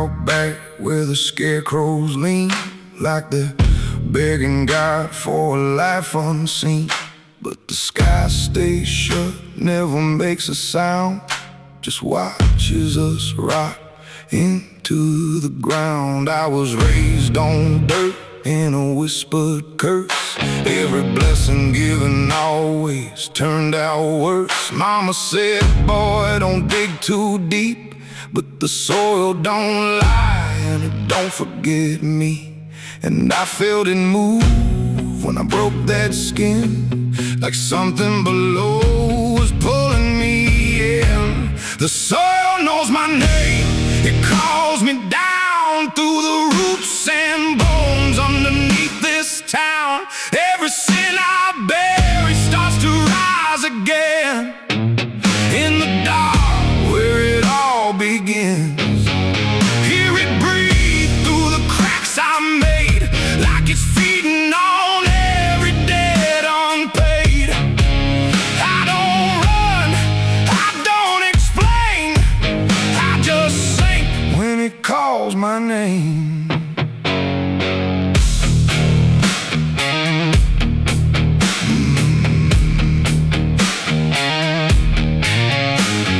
out back where the scarecrows lean, like they're begging God for a life unseen. But the sky stays shut, never makes a sound, just watches us rot into the ground. I was raised on dirt in a whispered curse. Every blessing given always turned out worse. Mama said, boy, don't dig too deep, but the soil don't lie and it don't forget me. And I felt it move when I broke that skin, like something below was pulling me in. The soil knows my name, it calls me down through the roots and bones underneath this town. Every sin I bear, it starts to rise again in the dark where it all begins. Hear it breathe through the cracks I made, like it's feeding on every debt unpaid. I don't run, I don't explain, I just sink when it calls my name.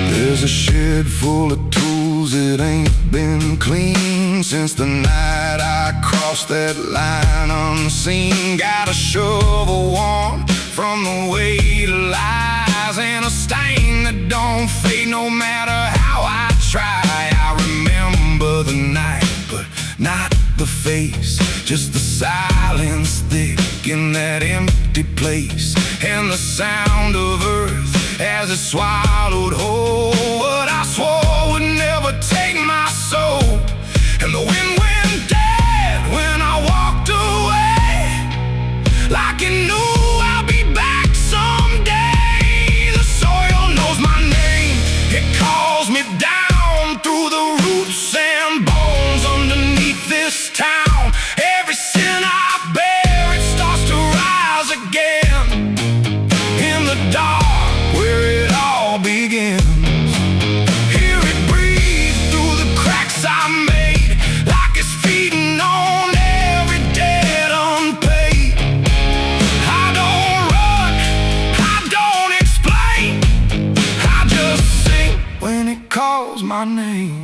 There's a shed full of tools that ain't been clean since the night I crossed that line unseen. Got a shovel worn from the weight of lies, and a stain that don't fade no matter how I try. I remember the night, but not the face, just the silence thick in that empty place, and the sound of earth as it swallowed whole what I swore would never take my soul. And the wind went dead when I walked away, like it knew I'll be back someday. The soil knows my name, it calls me down through the roots and bones underneath this town. Every sin I bear, it starts to rise again in the dark where it all begins. Hear it breathe through the cracks I made, like it's feeding on every debt unpaid. I don't run, I don't explain, I just sing when it calls my name.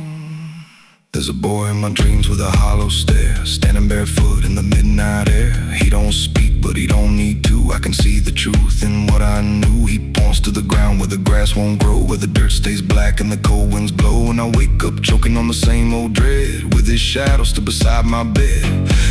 There's a boy in my dreams with a hollow stare, standing barefoot in the midnight air. He don't speak, but he don't need to. I can see the truth in what I knew. He points to the ground where the grass won't grow, where the dirt stays black and the cold winds blow. And I wake up choking on the same old dread, with his shadow still beside my bed.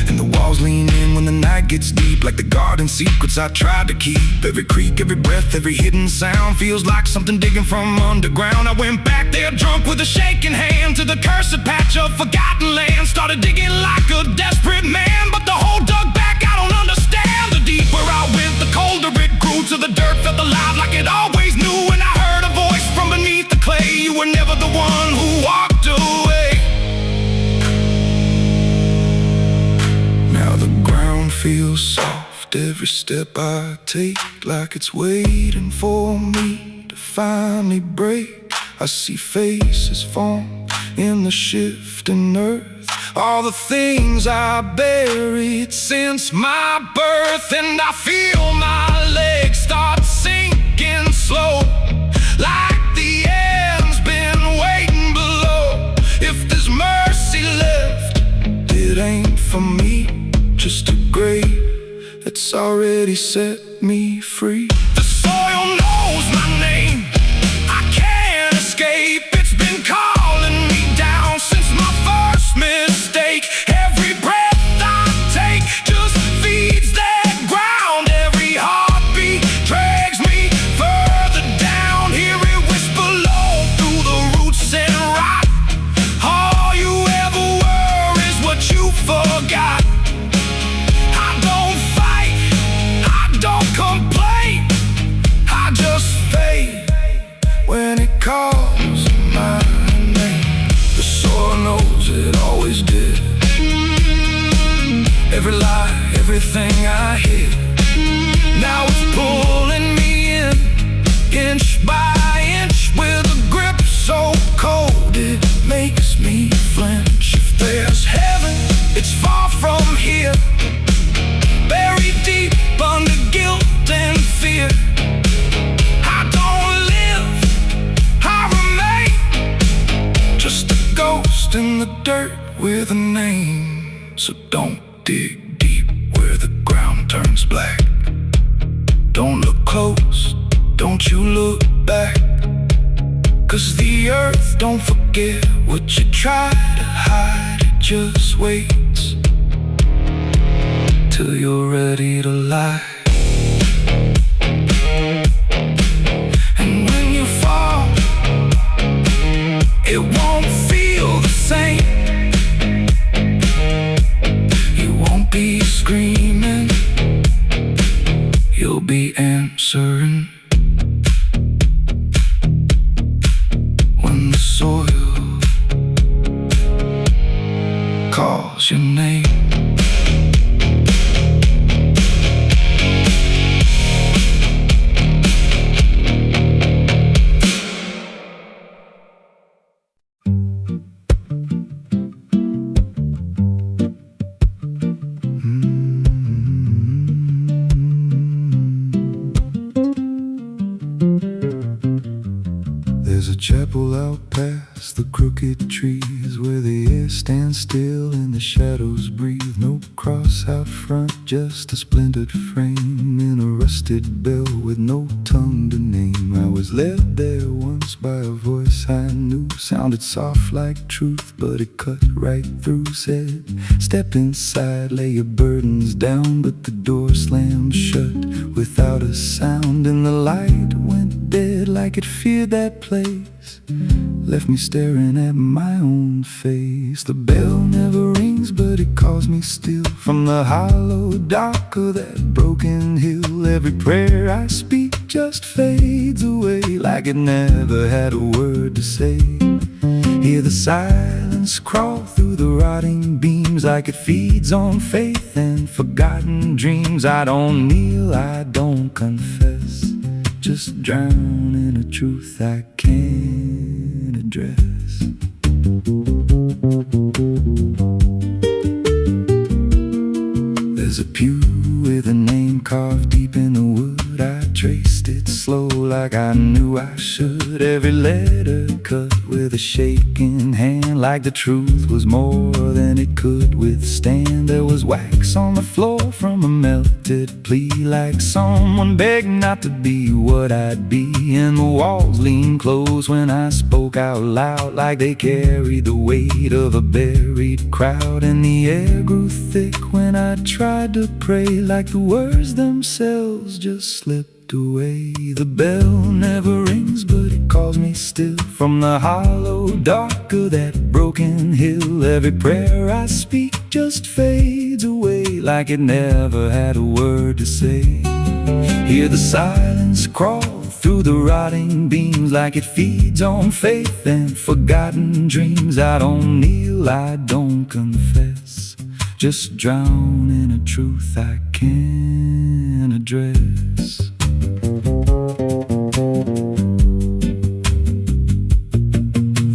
And the walls lean in when the night gets deep, like the garden secrets I tried to keep. Every creak, every breath, every hidden sound feels like something digging from underground. I went back there drunk with a shaking hand to the cursed patch of forgotten land. Started digging like a desperate man, but the hole dug back, I don't understand. The deeper I went, the colder it grew, to the dirt felt alive like it always knew. And I heard a voice from beneath the clay, you were never the one who walked away. Now the ground feels soft, every step I take, like it's waiting for me to finally break. I see faces form in the shifting earth, all the things I buried since my birth. And I feel my legs start sinking slow, like the end's been waiting below. If there's mercy left, it ain't for me, just a grave that's already set me free. The soil knows my name, I can't escape. It's been calling me down since my first mistake. Every breath I take just feeds that ground. Every heartbeat drags me further down. Hear it whisper low through the roots and rot. All you ever were is what you forgot. I don't fight, I don't complain, with a name. So don't dig deep where the ground turns black. Don't look close, don't you look back. 'Cause the earth don't forget what you try to hide. It just waits till you're ready to lie. And when you fall, it won't feel the same. You won't be screaming, you'll be answering. When the soil calls your name. There's a chapel out past the crooked trees, where the air stands still and the shadows breathe. No cross out front, just a splintered frame in a rusted bell with no tongue to name. I was led there once by a voice I knew, sounded soft like truth, but it cut right through. Said, step inside, lay your burdens down, but the door slammed shut without a sound. And the light went dead like it feared that place, left me staring at my own face. The bell never rings, but it calls me still from the hollow dark of that broken hill. Every prayer I speak just fades away like it never had a word to say. Hear the silence crawl through the rotting beams like it feeds on faith and forgotten dreams. I don't kneel, I don't confess, just drown in a truth I can't address. There's a pew with a name carved deep in the wood. I traced it slow like I knew I should. Every letter cut with a shaking hand, like the truth was more than it could withstand. There was wax on the floor from a melted plea, like someone begged not to be what I'd be. And the walls leaned close when I spoke out loud, like they carried the weight of a buried crowd. And the air grew thick when I tried to pray, like the words themselves just slipped away. The bell never rings, but it calls me still from the hollow dark of that broken hill. Every prayer I speak just fades away like it never had a word to say. Hear the silence crawl through the rotting beams like it feeds on faith and forgotten dreams. I don't kneel, I don't confess, just drown in a truth I can't address.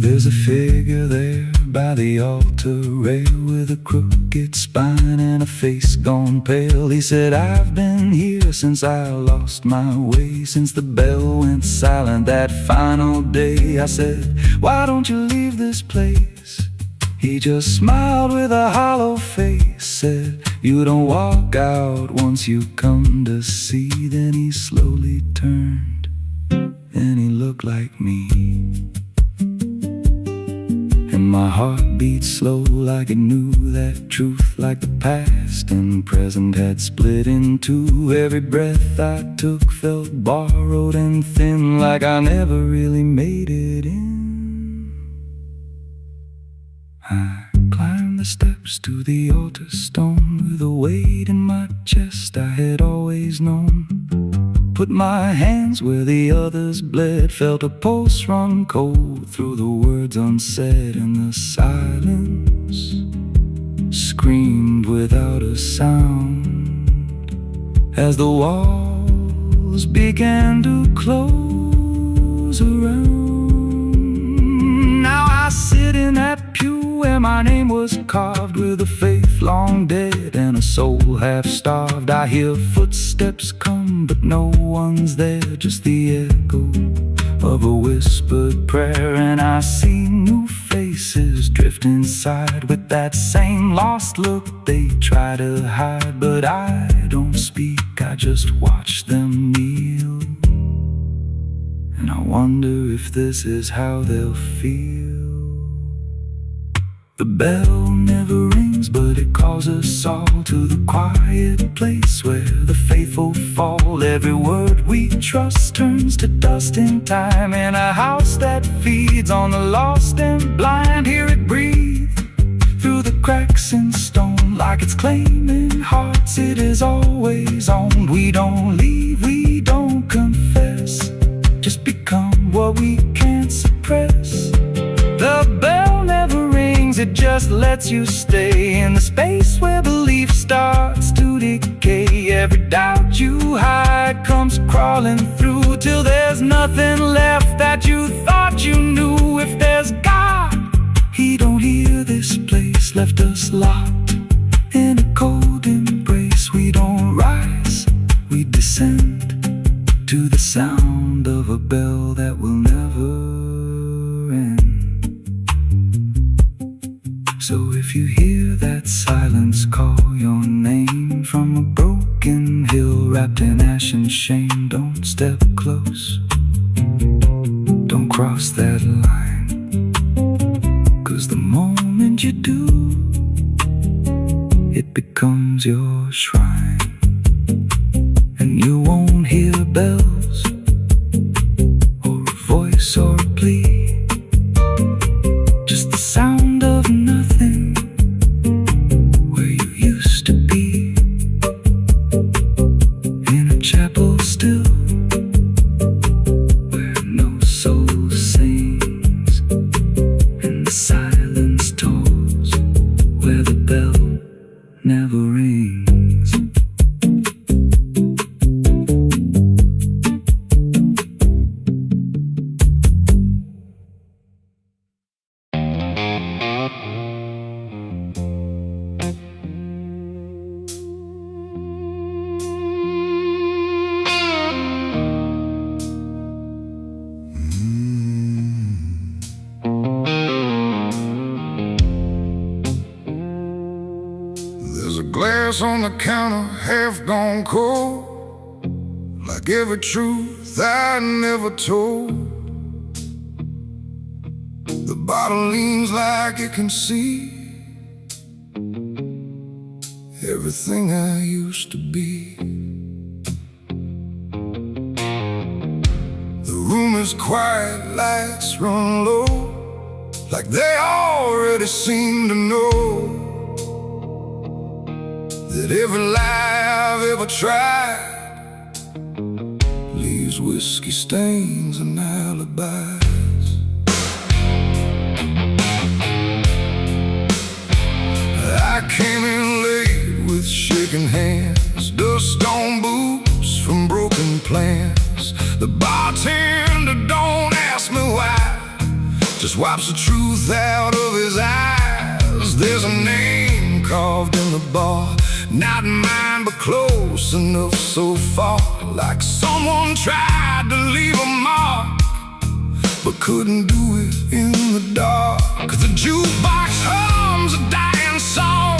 There's a figure there by the altar rail with a crooked spine and a face gone pale. He said, I've been here since I lost my way, since the bell went silent that final day. I said, why don't you leave this place? He just smiled with a hollow face, said, you don't walk out once you come to see. Then he slowly turned and he looked like me. And my heart beat slow like it knew that truth, like the past and present had split in two. Every breath I took felt borrowed and thin, like I never really made it in. I climbed the steps to the altar stone with a weight in my chest I had always known. Put my hands where the others bled, felt a pulse run cold through the words unsaid. And the silence screamed without a sound as the walls began to close around. Now I sit in that pew where my name was carved, with a faith long dead and a soul half starved. I hear footsteps come, but no one's there, just the echo of a whispered prayer, and I see new faces drift inside with that same lost look they try to hide. But I don't speak, I just watch them kneel, and I wonder if this is how they'll feel. The bell never rings, but it calls us all to the quiet place where the faithful fall. Every word we trust turns to dust in time, in a house that feeds on the lost and blind. Hear it breathe through the cracks in stone, like it's claiming hearts it is always owned. We don't leave, we don't confess, just become what we can't suppress. The bell never rings, it just lets you stay in the space where belief starts to decay. Every doubt you hide comes crawling through, till there's nothing left that you thought you knew. If there's God, He don't hear this place, left us locked in a cold embrace. We don't rise, we descend to the sound of a bell that will never end. So if you hear that silence call your name from a broken hill wrapped in ash and shame, don't step close, don't cross that line, 'cause the moment you do, it becomes your shrine. And you won't hear bells or a voice or a plea, just the sound of nothing where you used to be, in a chapel still where no soul sings, and the silence tolls where the bell never rings. There's a glass on the counter, half gone cold, like every truth I never told. The bottle leans like it can see everything I used to be. The room is quiet, lights run low, like they already seem to know that every lie I've ever tried leaves whiskey stains and alibis. I came in late with shaking hands, dust on boots from broken plans. The bartender don't ask me why, just wipes the truth out of his eyes. There's a name carved in the bar, not mine but close enough so far, like someone tried to leave a mark but couldn't do it in the dark. The jukebox hums a dying song,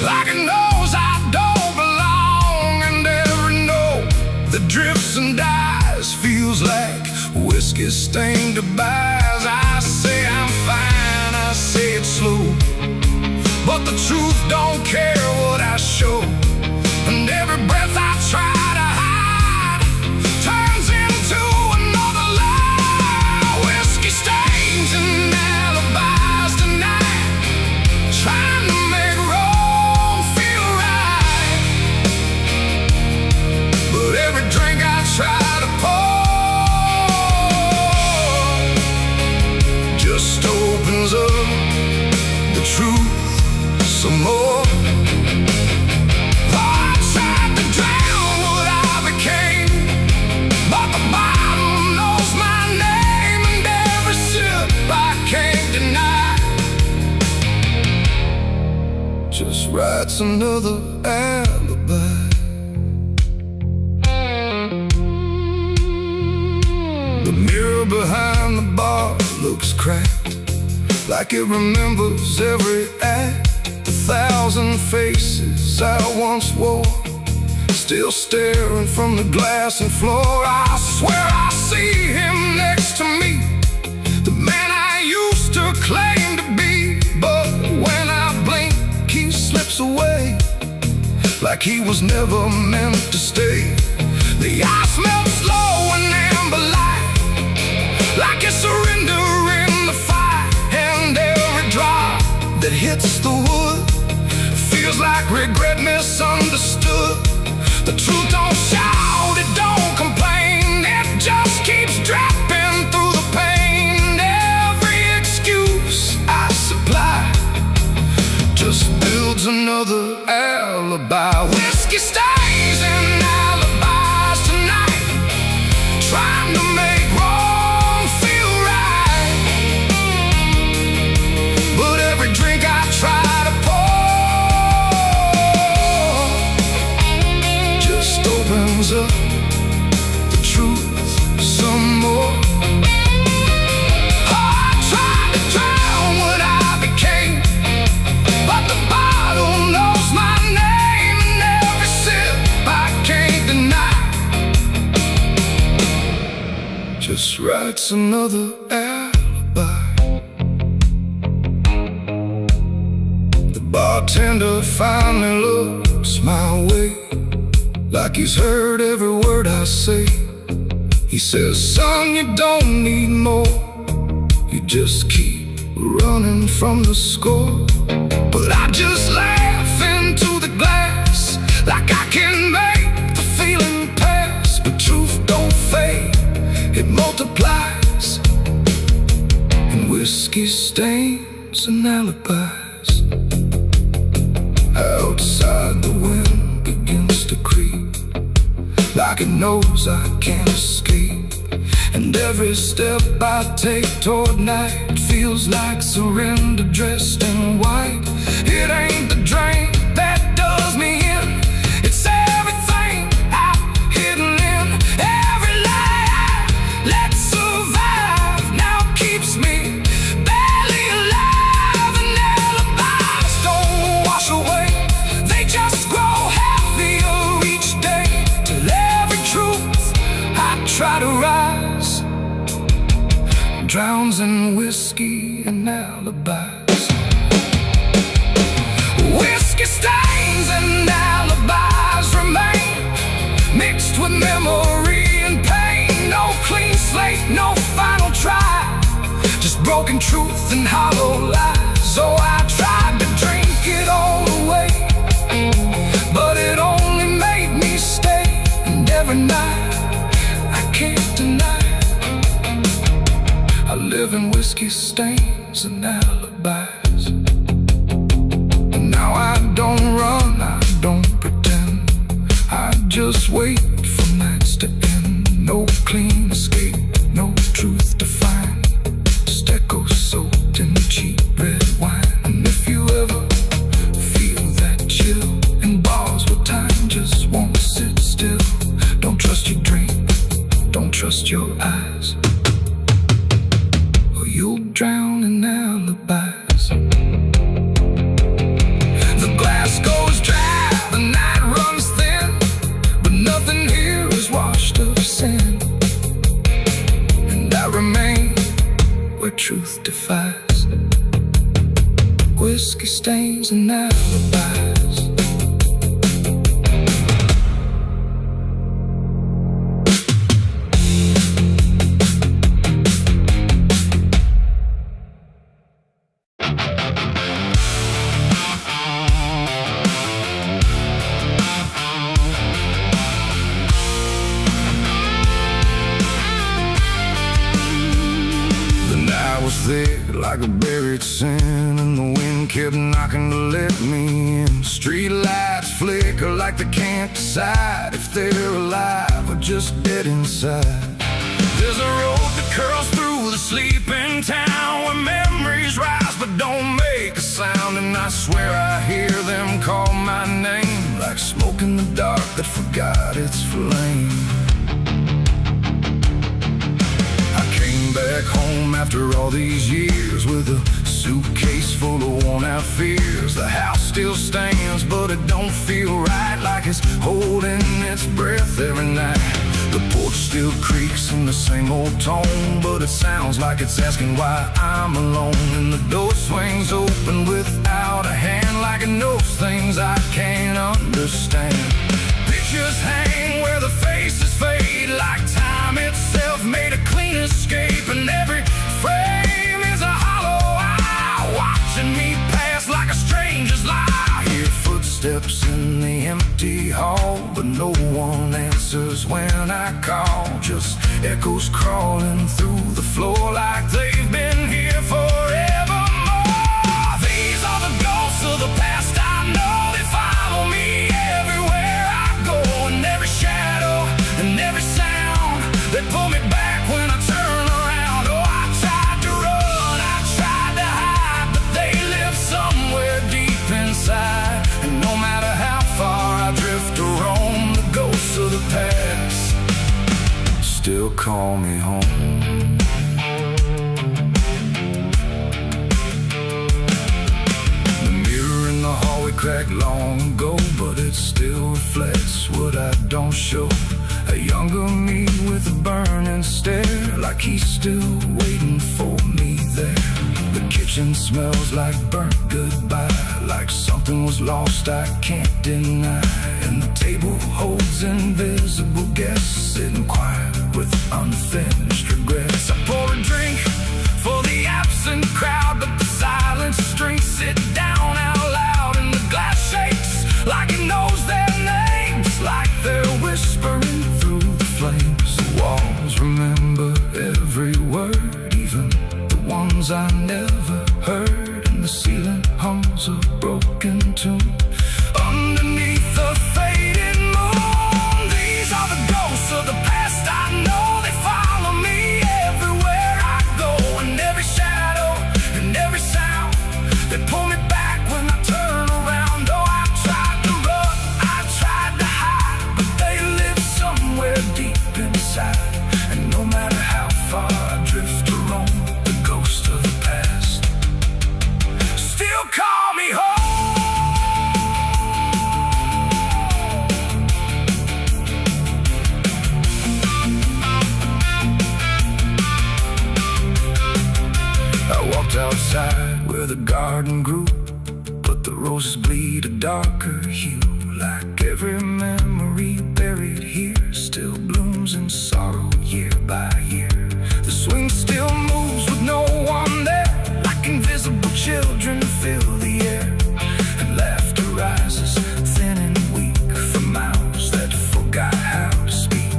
like it knows I don't belong, and every note that drifts and dies feels like whiskey stained goodbyes. I say I'm fine, I say it slow, but the truth don't care what I show, and every breath I try to hide turns into another lie. Whiskey stains and alibis tonight, trying to make wrong feel right. But every drink I try to pour just opens up the truth some more. I tried to drown what I became, but the bottle knows my name, and every sip I can't deny just writes another alibi. The mirror behind the bar looks cracked, like it remembers every act. 1,000 faces I once wore, still staring from the glass and floor. I swear I see him next to me, the man I used to claim to be. But when I blink, he slips away, like he was never meant to stay. The ice melts slow and amber light, like a surrender in the fire. And every drop that hits the wood feels like regret misunderstood. The truth don't shout, it don't complain, it just keeps dropping through the pain. Every excuse I supply just builds another alibi. Whiskey stays in alibis tonight, trying to make wrong feel right. But every drink I try to opens up the truth some more. I tried to drown what I became, but the bottle knows my name, and every sip I can't deny just writes another alibi. The bartender finally looks my way, like he's heard every word I say. He says, son, you don't need more, you just keep running from the score. But I just laugh into the glass, like I can make the feeling pass. But truth don't fade, it multiplies, and whiskey stains and alibis. Outside the wind begins to creep, like it knows I can't escape. And every step I take toward night feels like surrender dressed in white. It ain't the drink that does me in, it's everything I've hidden in. Every lie I let survive now keeps me barely alive. And alibis don't wash away, they just grow heavier each day, till every truth I try to rise drowns in whiskey and alibis. Whiskey stains and alibis remain, mixed with memory and pain. No clean slate, no final try, just broken truth and hollow lies. So I tried to drink it all away, but it only made me stay. And every night I can't deny I live in whiskey stains and alibis. And now I don't run, I don't pretend, I just wait for nights to end. No clean escape, no truth to find, just echoes soaked in cheap red wine. And if you ever feel that chill in bars where time just won't sit still, don't trust your dream, don't trust your eyes, you'll drown in alibis. The glass goes dry, the night runs thin, but nothing here is washed of sin. And I remain where truth defies, whiskey stains and alibis. There like a buried sin, and the wind kept knocking to let me in. Street lights flicker like they can't decide if they're alive or just dead inside. There's a road that curls through the sleeping town, where memories rise but don't make a sound. And I swear I hear them call my name, like smoke in the dark that forgot its flame. after all these years, with a suitcase full of worn-out fears. The house still stands, but it don't feel right, like it's holding its breath every night. The porch still creaks in the same old tone, but it sounds like it's asking why I'm alone. And the door swings open without a hand, like it knows things I can't understand. Pictures hang where the faces fade, like time itself made a clean escape. And every frame is a hollow eye, watching me pass like a stranger's lie. I hear footsteps in the empty hall, but no one answers when I call. Just echoes crawling through the floor like they've been here forevermore. These are the ghosts of the past, I know they follow me everywhere I go. And every shadow and every sound, they pull me back when I turn around. Oh, I tried to run, I tried to hide, but they live somewhere deep inside. And no matter how far I drift or roam, the ghosts of the past still call me home. The mirror in the hallway cracked long ago, but it still reflects what I don't show. A younger me with a burning stare, like he's still waiting for me there. The kitchen smells like burnt goodbye, like something was lost I can't deny. And the table holds invisible guests, sitting quiet with unfinished regrets. I pour a drink for the absent crowd, but the silence drinks it down out loud. And the glass shakes like it knows their names, like they're whispering through the flames. The walls remember every word, even the ones I never heard. And the ceiling hums a broken tune underneath the faded moon. These are the ghosts of the past, I know they follow me everywhere I go. And every shadow and every sound, they pull me back when I turn around. Oh, I tried to run, I tried to hide, but they live somewhere deep inside. And no matter how far I drift or roam, the ghost of the past still call me home. I walked outside where the garden grew, but the roses bleed a darker hue. Like every memory buried here still blooms in sorrow year by year. The swing still moves with no one there, like invisible children fill the air. And laughter rises thin and weak from mouths that forgot how to speak.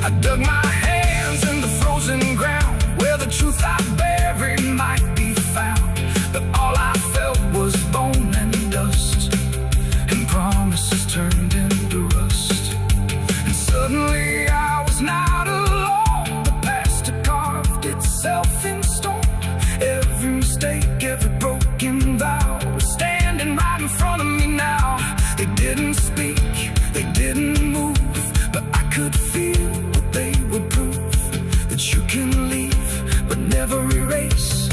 I dug my hands in the frozen ground where the truth I buried might be found. But all I felt was bone and dust, and promises turned into rust. And suddenly I was not alone. The past had carved itself in stone. Every mistake, every broken vow was standing right in front of me now. They didn't speak, they didn't move, but I could feel what they would prove. That you can leave, but never erase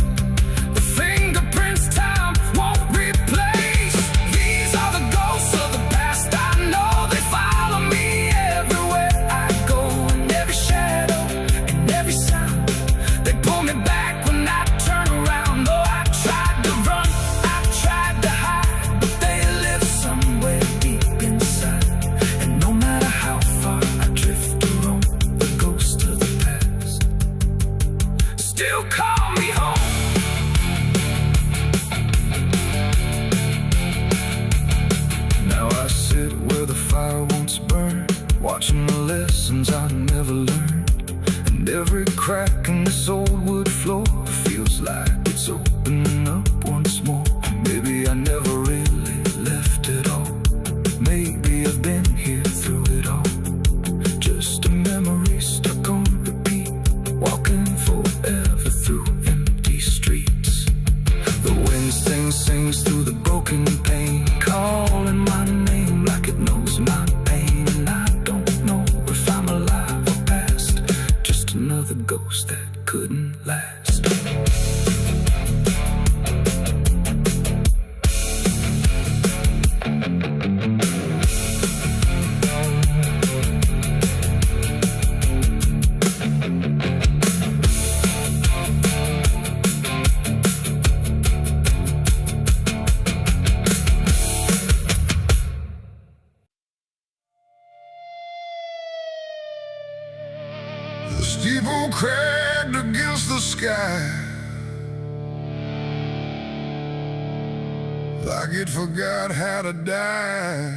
the fingerprints time won't replace. These are the ghosts of the past, I know they follow me everywhere I go. And every shadow and every sound, they pull me back when I turn around. Oh, I tried to run, I tried to hide, but they live somewhere deep inside. And no matter how far I drift or roam, the ghost of the past still call me home. Now I sit where the fire once burned, watching the lessons I never learned. And every crack in this old wood floor feels like it's opening up once more. Maybe I never really left it all. Maybe I've been here through it all. Just a memory stuck on repeat, walking forever through empty streets. The wind sings through the broken pane, calling my name like it knows my pain. And I don't know if I'm alive or past, just another another ghost that couldn't last. The steeple cracked against the sky, like it forgot how to die.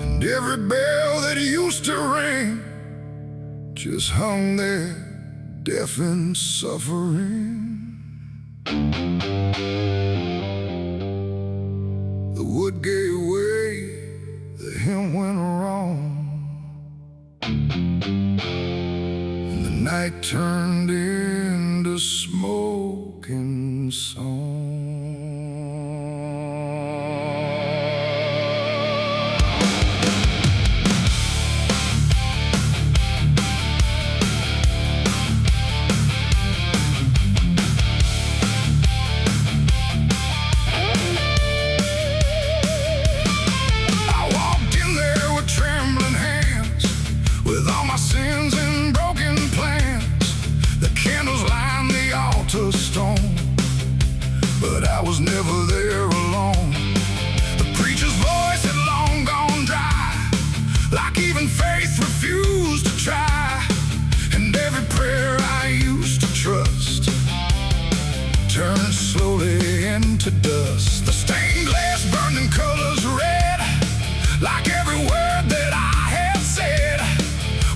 And every bell that used to ring just hung there, deaf and suffering. The wood gave way, the hymn went wrong, and the night turned into smoking song. Sins and broken plans, the candles line the altar stone, but I was never there alone. The preacher's voice had long gone dry, like even faith refused to try, and every prayer I used to trust turned slowly into dust. The stained glass burned in colors red, like every word that I had said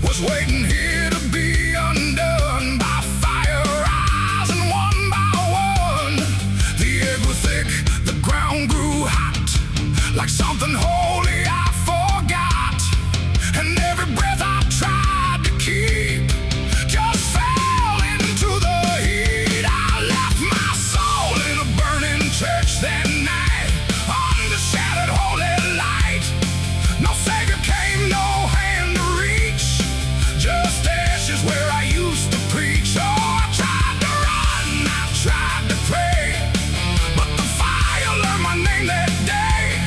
was waiting here to be undone by fire eyes, and one by one the air grew thick, the ground grew hot, like something holy I forgot, and every breath I tried to keep just fell into the heat. I left my soul in a burning church that night, under shattered holy light. No savior came, no hand to reach, just ashes where I used to preach. Oh, I tried to run, I tried to pray, but the fire learned my name that day,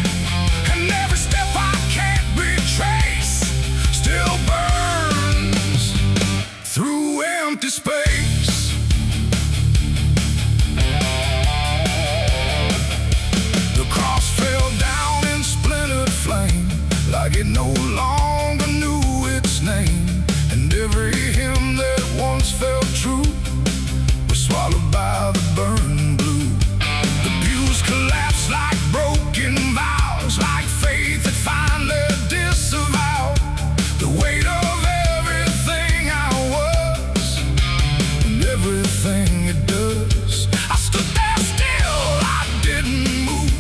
and every step I can't retrace still burns through empty space. The cross fell down in splintered flame, like it no longer knew its name, and every hymn that once felt true was swallowed by the burning blue. The pews collapsed like broken vows, like faith that finally disavowed the weight of everything I was and everything it does. I stood there still, I didn't move,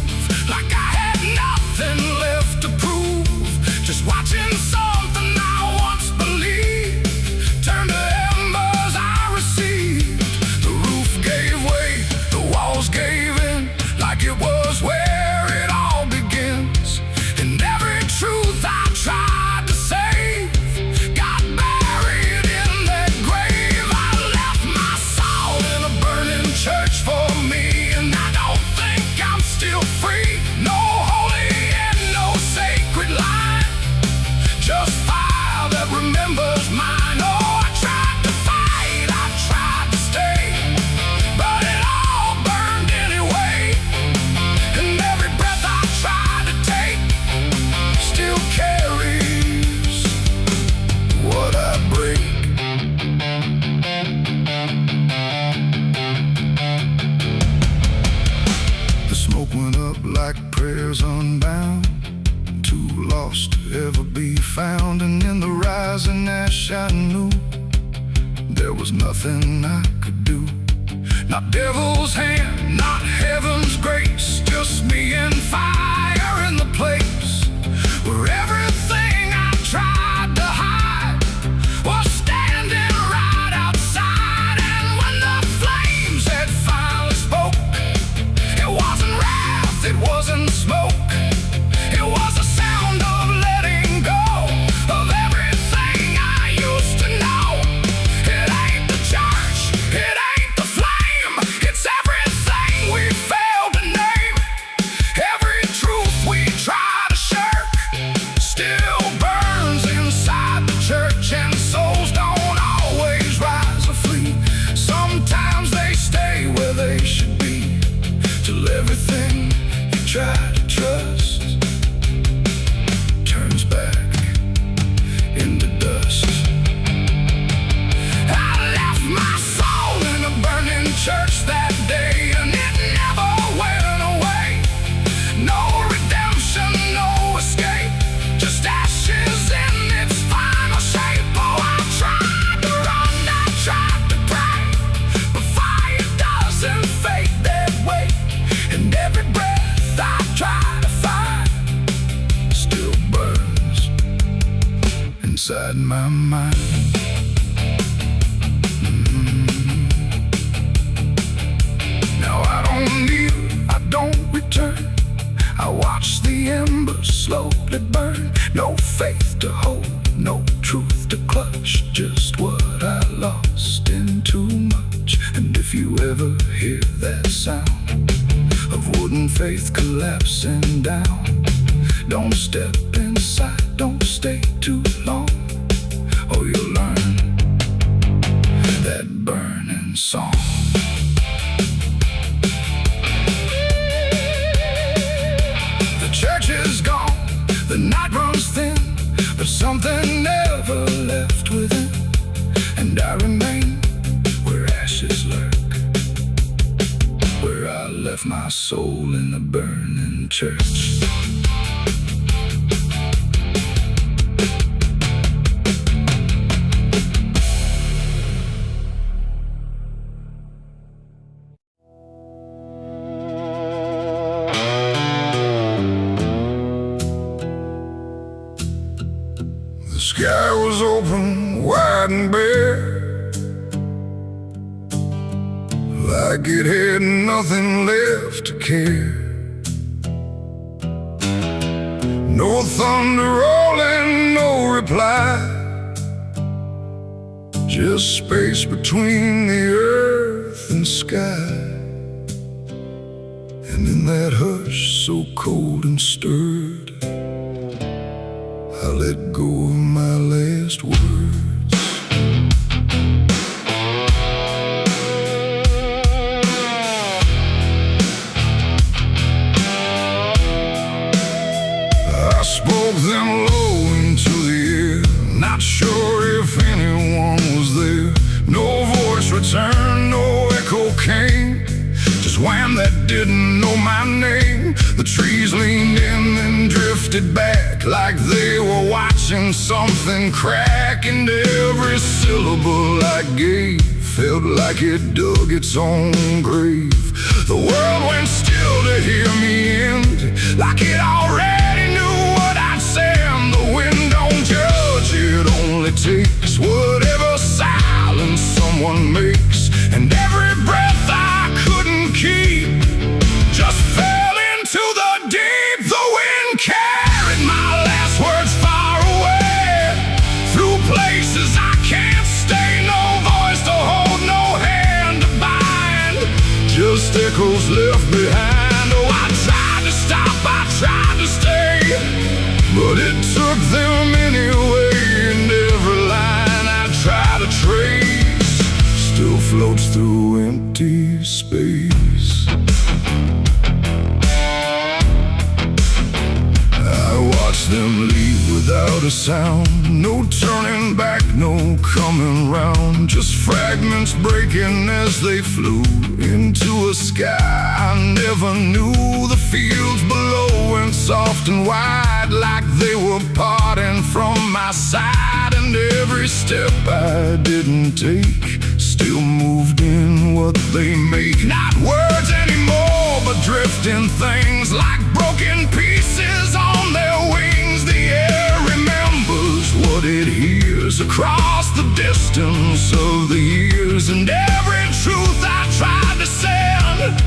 like I had nothing left to prove, just watching something I once believed turn to embers I received. The roof gave way, the walls gave in, like it was where it all begins, and every truth I tried to save got buried in that grave. I left my soul in a burning church for me, and I don't think I'm still free. No holy and no sacred line, just fire that remembers mine. Oh, I tried to fight, I tried to stay, but it all burned anyway, and every breath I tried to take still carries what I break. The smoke went up like prayers unbound, too lost to ever be found, and in the rising ash I knew there was nothing I could do. Not devil's hand, not heaven's grace, just me and fire in the place where everything I tried to hide was standing right outside. And when the flames had finally spoke, it wasn't wrath, it wasn't smoke, it was a sound of letting go. just ashes in its final shape. Oh, I tried to run, I tried to pray, but fire doesn't fade that way. And every breath I try to find still burns inside my mind. Now I don't kneel, I don't return. I watch the embers slowly burn. No faith to hold, no truth to clutch, just what I lost in too much. And if you ever hear that sound of wooden faith collapsing down, don't step inside, don't stay too long, or you'll learn that burning song. The church is gone, the night runs thin, but something never left within. And I remain where ashes lurk, where I left my soul in the burning church. The sky was open, wide and bare, like it had nothing left to care. No thunder rolling, no reply, just space between the earth and sky. And in that hush so cold and stirred, I let go of my last words. I spoke them low into the air, not sure if anyone was there. No voice returned, no echo came, just wham that didn't know my name. The trees leaned in and drifted back like they were watching something crack, and every syllable I gave felt like it dug its own grave. The world went still to hear me end, like it already knew what I'd say. And the wind don't judge, it only takes whatever silence someone makes. And every breath I couldn't keep just fell into the deep. The wind carried my last words far away, through places I can't stay. No voice to hold, no hand to bind, just echoes left behind. Oh, I tried to stop, I tried to stay, but it took them anyway. And every line I try to trace still floats through empty space. I watch them leave without a sound, no turning back, no coming round, just fragments breaking as they flew into a sky I never knew. The fields below went soft and wide, like they were parting from my side. And every step I didn't take still moved in what they make. Not words anymore, but drifting things, like broken pieces on their wings. The air remembers what it hears across the distance of the years. And every truth I tried to send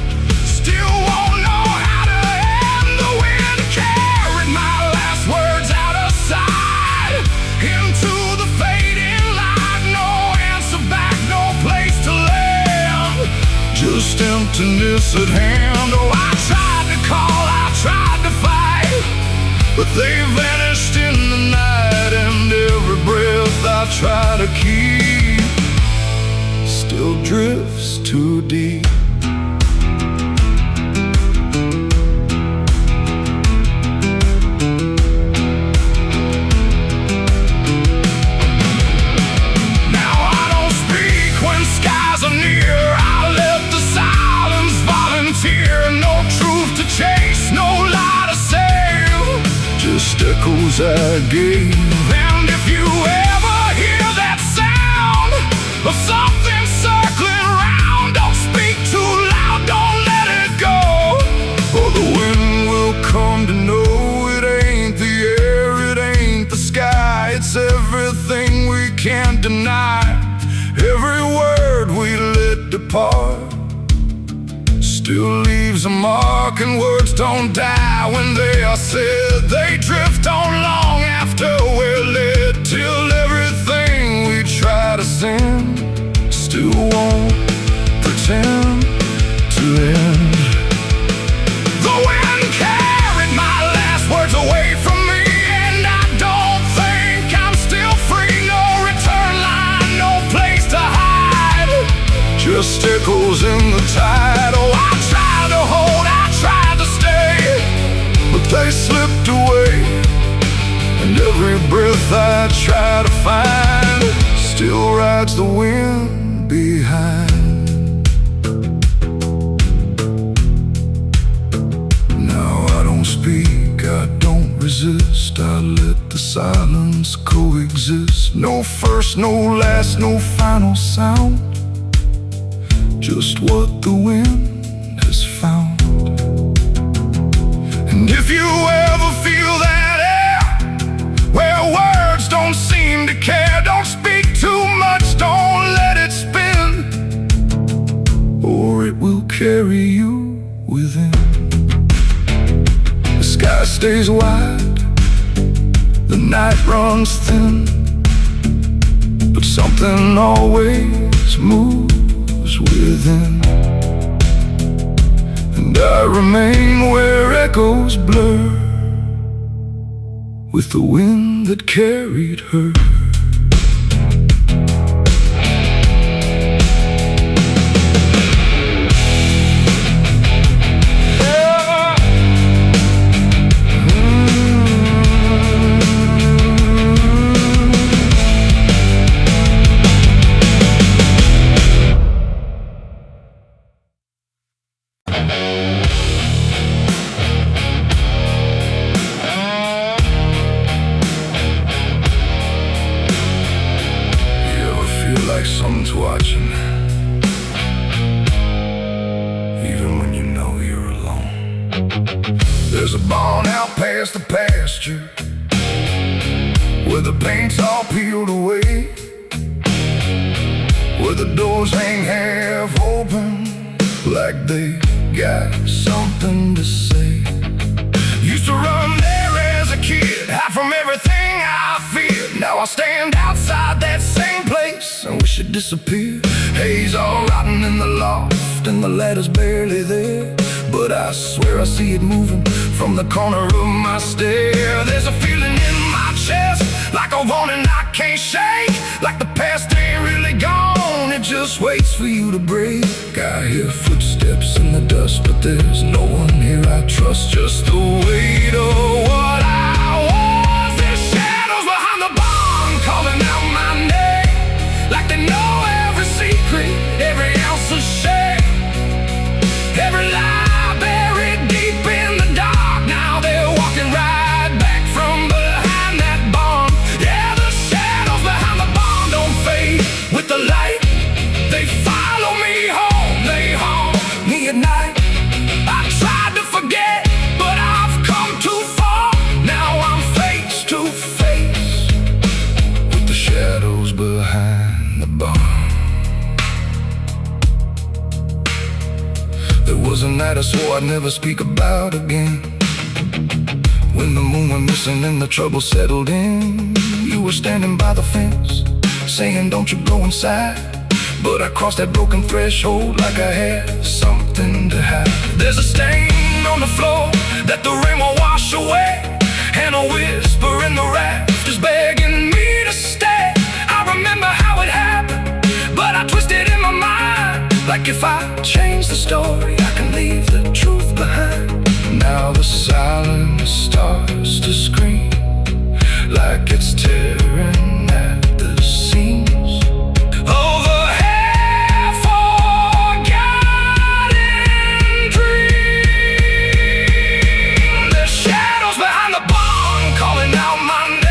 still won't know how to end. The wind carried my last words out of sight, into the fading light. No answer back, no place to land, just emptiness at hand. Oh, I tried to call, I tried to fight, but they vanished in the night. And every breath I try to keep still drifts too deep. Now I don't speak when skies are near, I let the silence volunteer. No truth to chase, no lie to save, just echoes I I gave. And if you ever hear that sound of something circling around, don't speak too loud, don't let it go, or the wind will come to know it ain't the air, it ain't the sky, it's everything we can't deny. Every word we let depart still leaves a mark, and words don't die when they are said. They drift on long after we're lit, till everything we try to send still won't pretend to end. The wind carried my last words away from me, and I don't think I'm still free. No return line, no place to hide, just echoes in the tide. Oh, I tried to hold, I tried to stay, but they slipped away. And every breath I try to find still rides the wind behind. Now I don't speak, I don't resist, I let the silence coexist. No first, no last, no final sound, just what the wind has found. And if you ever feel that air, where words don't seem to care, don't speak too much, don't let it spin, or it will carry you within. The sky stays wide, the night runs thin, but something always moves within. And I remain where echoes blur with the wind that carried her. Like someone's watching, even when you know you're alone. There's a barn out past the pasture, where the paint's all peeled away, where the doors hang half open, like they got something to say. Used to run there as a kid, hide from everything I feared. Now I stand outside that same place and wish it disappeared. Haze all rotten in the loft, and the ladder's barely there, but I swear I see it moving from the corner of my stair. There's a feeling in my chest, like a warning I can't shake, like the past ain't really gone, it just waits for you to break. I hear footsteps in the dust, but there's no one here I trust, just the weight of what I was. There's shadows behind the barn calling out my name, like they know every secret, every ounce of shame, every lie buried deep in the dark. Now they're walking right back from behind that barn. Yeah, the shadows behind the barn don't fade with the light, they follow me home, they haunt me at night. I tried to forget, but I've come too far. Now I'm face to face with the shadows behind the barn. There was a night I swore I'd never speak about again, when the moon went missing and the trouble settled in. You were standing by the fence, saying don't you go inside, but I crossed that broken threshold like I had something to hide. There's a stain on the floor that the rain will wash away, and a whisper in the rafters begging me to stay. I remember how it happened, but I twisted in my mind, like if I change the story, I can leave the truth behind. Now the silence starts to scream, like it's tearing at the seams. Over half-forgotten dreams, there's shadows behind the barn calling out my name.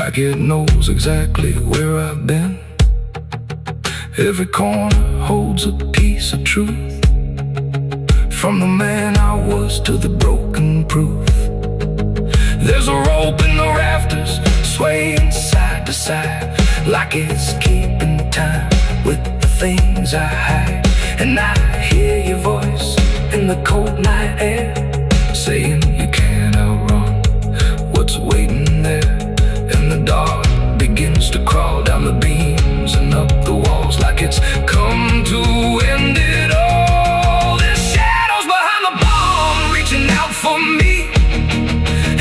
like it knows exactly where I've been. Every corner holds a piece of truth, from the man I was to the broken proof. There's a rope in the rafters, swaying side to side, like it's keeping time with the things I hide. And I hear your voice in the cold night air, saying you can't outrun what's waiting there. And the dark begins to crawl down the beams and up the walls, like it's come to end it all. There's shadows behind the bomb, reaching out for me.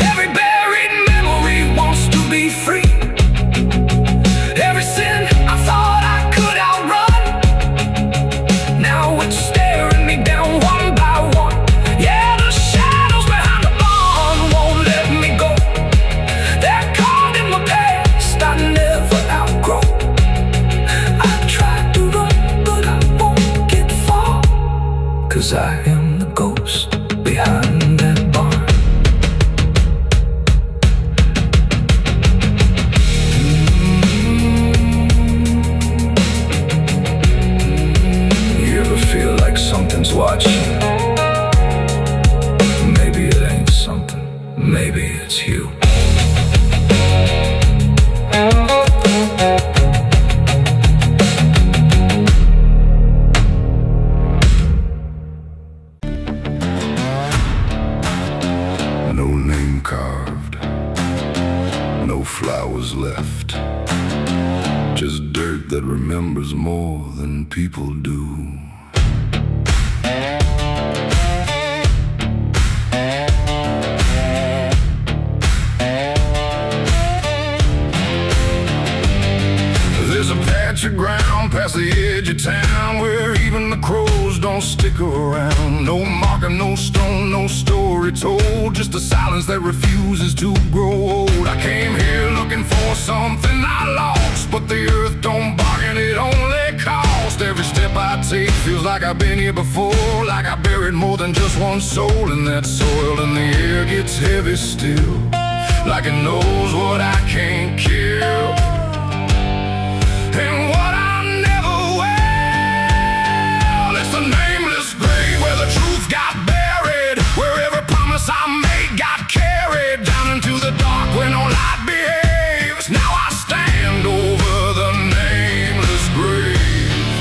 Every buried memory wants to be free. Every sin I thought I could outrun, now it's staring me down one by one. Yeah, the shadows behind the bomb won't let me go. They're caught in the past I never outgrow. I tried to run, but I won't get far, 'cause I am the ghost behind that barn. You ever feel like something's watching? Maybe it ain't something, maybe it's you. No name carved, no flowers left, just dirt that remembers more than people do. There's a patch of ground past the edge of town where even the crows don't stick around. No marker, no stone, no story told, just a silence that refuses to grow old. I came here looking for something I lost, but the earth don't bargain, it only cost. Every step I take feels like I've been here before, like I buried more than just one soul in that soil. And the air gets heavy still, like it knows what I can't kill. And what I never will, it's the nameless grave where the truth got buried, where every promise I made got carried down into the dark where no light behaves. Now I stand over the nameless grave.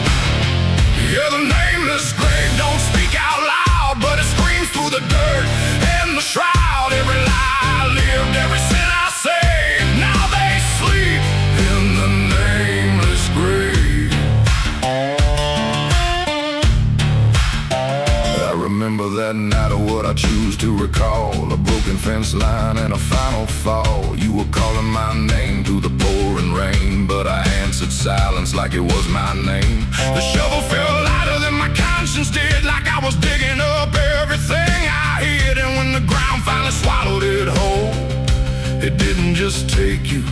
Yeah, the nameless grave don't speak out loud, but it screams through the dirt and the shroud. Every lie I lived, every sin I saved, now they sleep in the nameless grave. I remember that night of what I choose to recall, a broken fence line and a final fall. You were calling my name through the pouring rain, but I answered silence like it was my name. The shovel felt lighter than my conscience did, like I was digging up everything I hid. And when the ground finally swallowed it whole, it didn't just take you,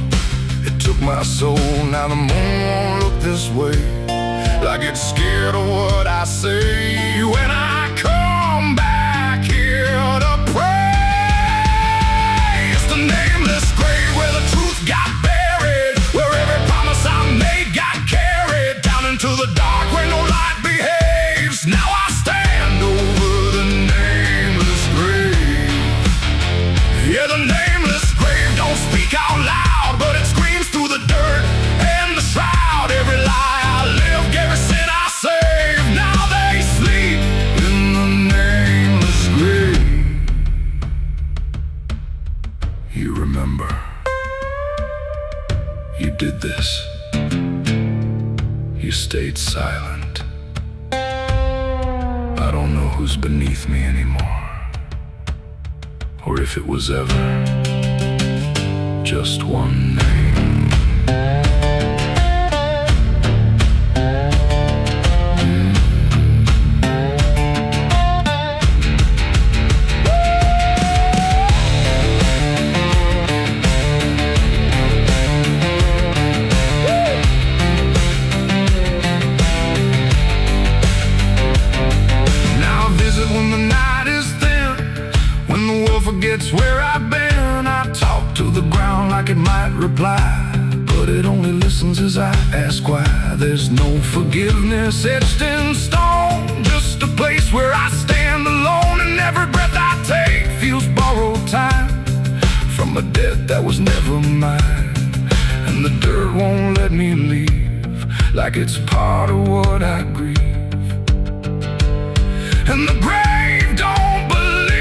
it took my soul. Now the moon won't look this way, like it's scared of what I say. When I come back here to pray, it's the nameless grave where the truth got buried, where every promise I made got carried down into the dark where no light behaves. Now I stand over the nameless grave. Yeah, the nameless grave don't speak out loud, but it screams through the dirt and the shroud. Every lie I lived, every sin I saved, now they sleep in the nameless grave. You remember, you did this. You stayed silent. I don't know who's beneath me anymore, or if it was ever just one name. Forgets where I've been. I talk to the ground like it might might reply, but it only listens as I ask why. There's no forgiveness etched in stone, just a place where I stand alone, and every breath I take feels borrowed time from a debt that was never mine. And the dirt won't let me leave, like it's part of what I grieve. And the grave don't believe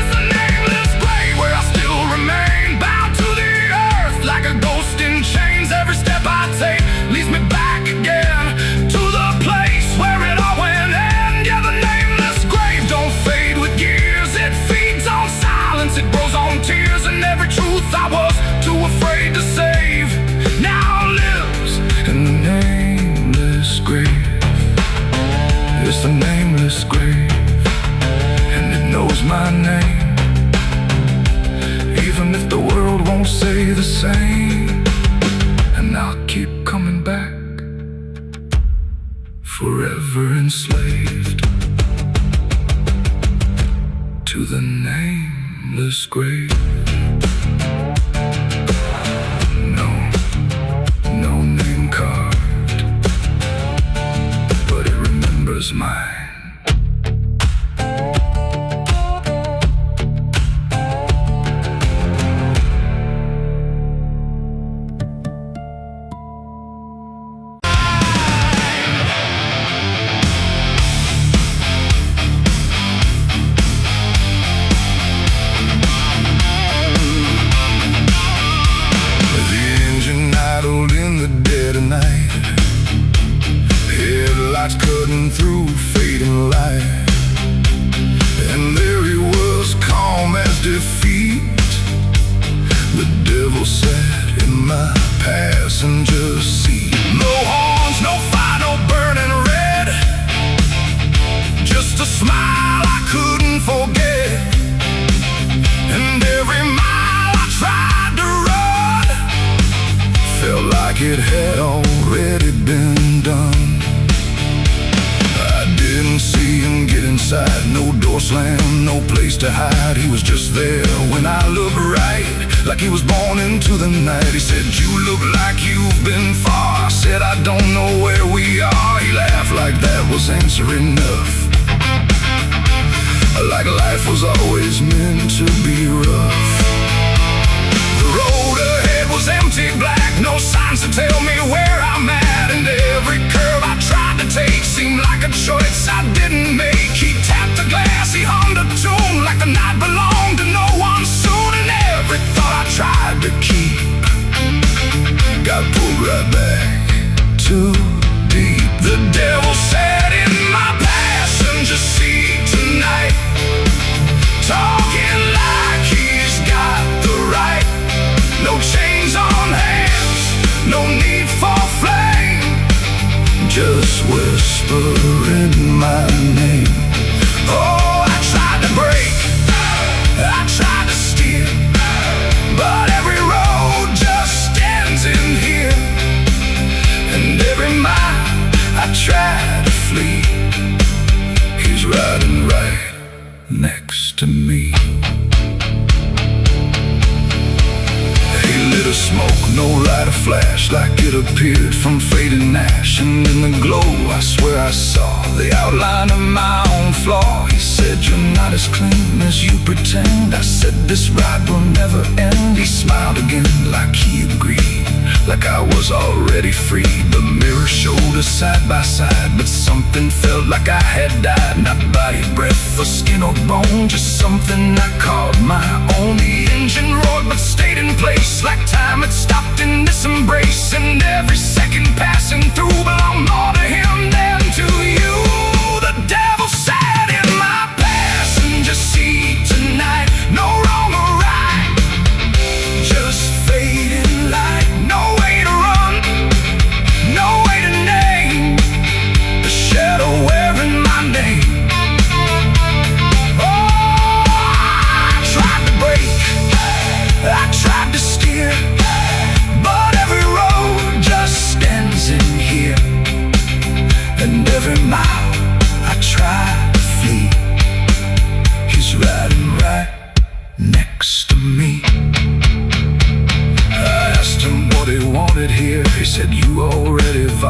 it's a nameless grave where I still remain, bound to the earth like a ghost in chains. Every step I take leads me back again to the place where it all went end. Yeah, the nameless grave don't fade with years. It feeds on silence, it grows on tears, and every truth I was too afraid to save now lives in the nameless grave. It's the nameless grave, and it knows my name, even if the world won't say the same. And I'll keep coming back, forever enslaved to the nameless grave. No name carved, but it remembers mine. Headlights cutting through fading light, and there he was, calm as defeat. The devil sat in my passenger seat. No horns, no fire, no burning red, just a smile I couldn't forget. And every mile I tried to run felt like it had already been done. I didn't see him get inside, no door slam, no place to hide. He was just there when I looked right, like he was born into the night. He said, "You look like you've been far." I said, "I don't know where we are." He laughed like that was answer enough, like life was always meant to be rough. The road ahead was empty, black, no signs to tell me where I'm at. And every curve I tried to take seemed like a choice I didn't make. He tapped the glass, he hummed a tune like the night belonged to no one soon. And every thought I tried to keep got pulled right back too deep. The devil sat in my passenger seat tonight, talking like he's got the right. No chains on hands, no need for flame, just whispering my name. Oh, I tried to break, I tried to steer, but every road just ends in here. And every mile I tried to flee, he's riding right next to me. He lit a smoke, no light, a flash, like it appeared from fading ash. And in the glow I swear I saw the outline of my own flaw. He said, "You're not as clean as you pretend." I said, "This ride will never end." He smiled again like he agreed, like I was already free. The mirror showed us side by side, but something felt like I had died. Not body, breath, or skin or bone, just something I called my own. The engine roared but stayed in place, like time had stopped in this embrace. And every second passing through belonged more to him than to you. The devil sat in my passenger seat tonight, no wrong or right, just fading light. No way to run, no way to name the shadow wearing my name. Oh, I tried to break, I tried to steer, but every road just ends in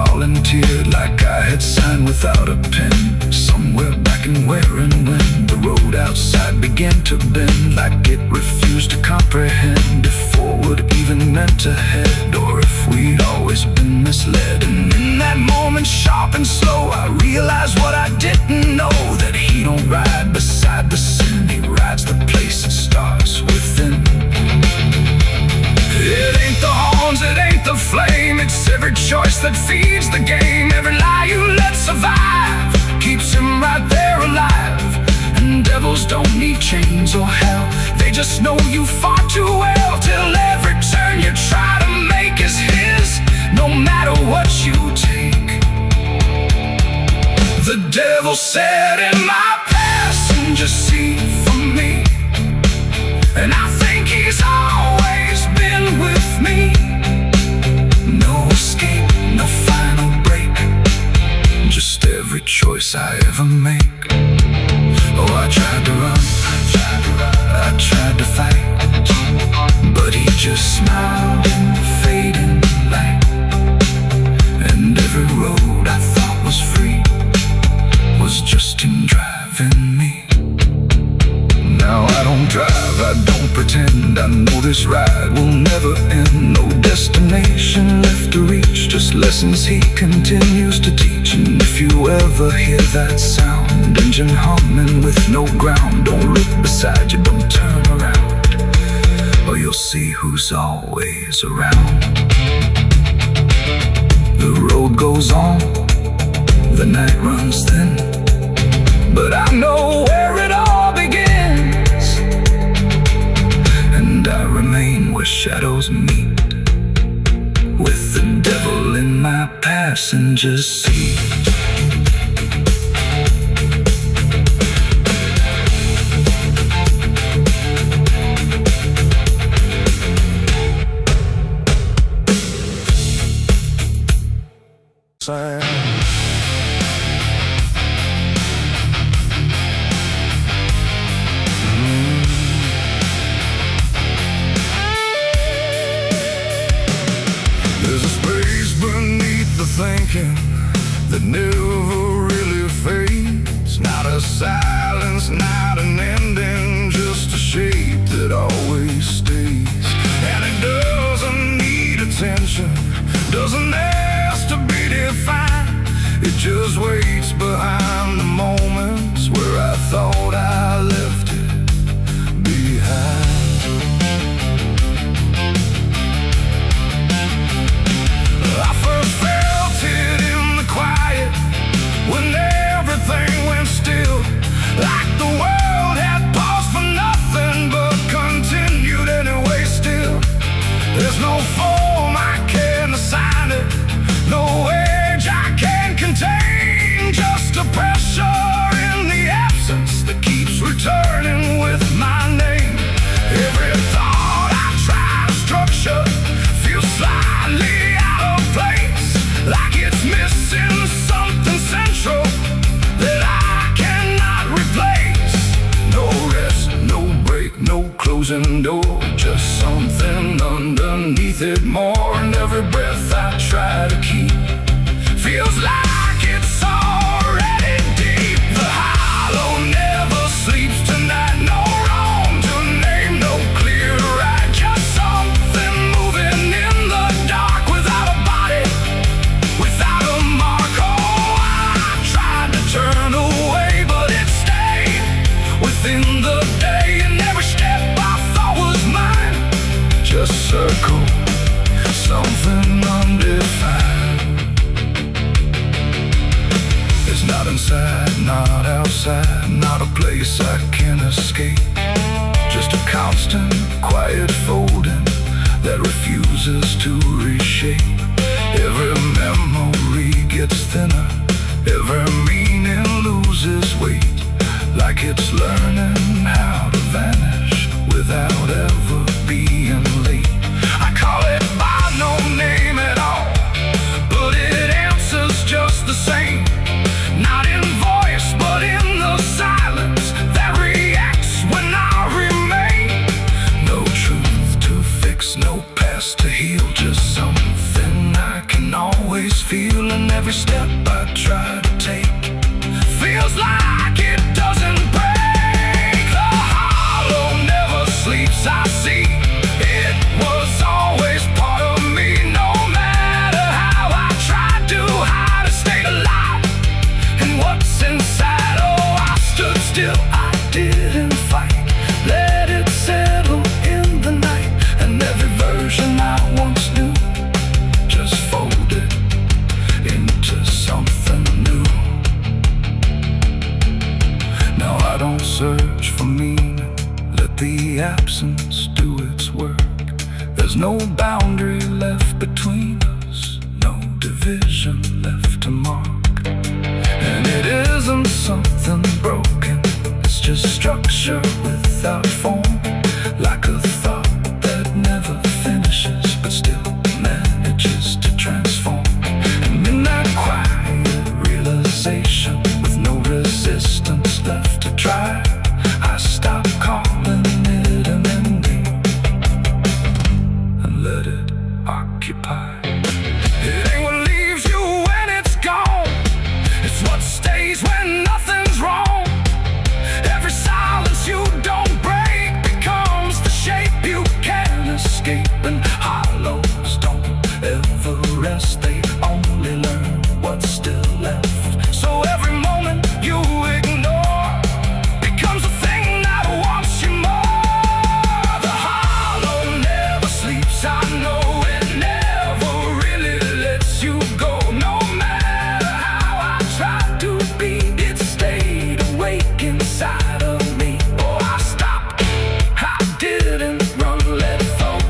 volunteered like I had signed without a pen. Somewhere back in where and when the road outside began to bend, like it refused to comprehend if forward even meant ahead, or if we'd always been misled. And in that moment, sharp and slow, I realized what I didn't know, that he don't ride beside the sin, he rides the place that starts within. It ain't the horns, it ain't the flame, it's every choice that feeds the game. Every lie you let survive keeps him right there alive. And devils don't need chains or hell, they just know you far too well, till every turn you try to make is his, no matter what you take. The devil sat in my passenger seat for me, and I think he's always been with me. No escape, no final break, just every choice I ever make. Oh, I tried to run, I tried to fight, but he just smiled in the fading light. And every road I thought was free was just him driving me. Now I don't drive, I don't pretend, I know this ride will never end. No destination left to reach, just lessons he continues to teach. And if you ever hear that sound, engine humming with no ground, don't look beside you, don't turn around, or you'll see who's always around. The road goes on, the night runs thin, but I know where it all begins, and I remain where shadows meet, with the devil in my passenger seat. There's a space beneath the thinking that never really fades. Not a silence, not an ending, just a shape that always stays. And it doesn't need attention, doesn't ask to be defined. It just waits behind the moments where I thought I left it behind. I first felt it in the quiet, when everything went still, like the world had paused for nothing, but continued anyway still. There's no form I can assign it, no age I can contain, just a pressure in the absence that keeps returning with my name. Every thought I try to structure feels slightly out of place, like it's missing something central that I cannot replace. No rest, no break, no closing door, just something underneath it more. And every breath I try to keep feels like it's already deep. The hollow never sleeps tonight, no wrong to name, no clear right, just something moving in the dark, without a body, without a mark. Oh, I tried to turn away, but it stayed within the day, and every step I thought was mine just circle something undefined. It's not inside, not outside, not a place I can escape, just a constant, quiet folding that refuses to reshape. Every memory gets thinner, every meaning loses weight, like it's learning how to vanish without ever being late. I call it by no name at all, but it answers just the same. Not in voice, but in the silence that reacts when I remain. No truth to fix, no past to heal, just something I can always feel. feeling every step I try to take feels like it doesn't break. The hollow never sleeps, I see. It was always part of me, no matter how I tried to hide or stay alive. And what's inside, oh, I stood still, I didn't fight. Let it settle in the night, and every version I once knew just folded into something new. Now I don't search for meaning, let the absence do its work. There's no boundary left between us, no division left to mark. And it isn't something broken, it's just structure without form, like a thought that never finishes but still manages to transform. And in that quiet realization, with no resistance left to try, I stop calling it an ending and let it occupy. It ain't what leaves you when it's gone, it's what stays when nothing's wrong. Every silence you don't break becomes the shape you can't escape. And hollows don't ever rest, they only learn what's still left. So every moment you ignore becomes a thing that wants you more. The hollow never sleeps, I know it never really lets you go. No matter how I tried to be, it stayed awake inside of me. Oh, I stopped, I didn't run, let it fall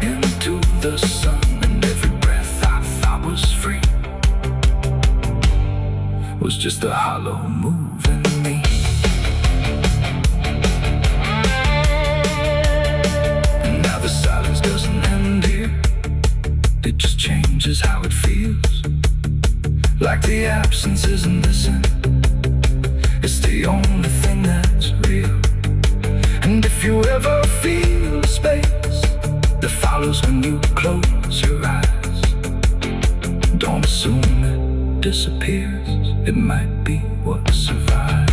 into the sun. And every breath I thought was free was just a hollow move in me. And now the silence doesn't end here, it just changes how it feels. Like the absence isn't missing, it's the only thing that's real. And if you ever feel a space that follows when you close your eyes, don't assume it disappears, it might be what survives.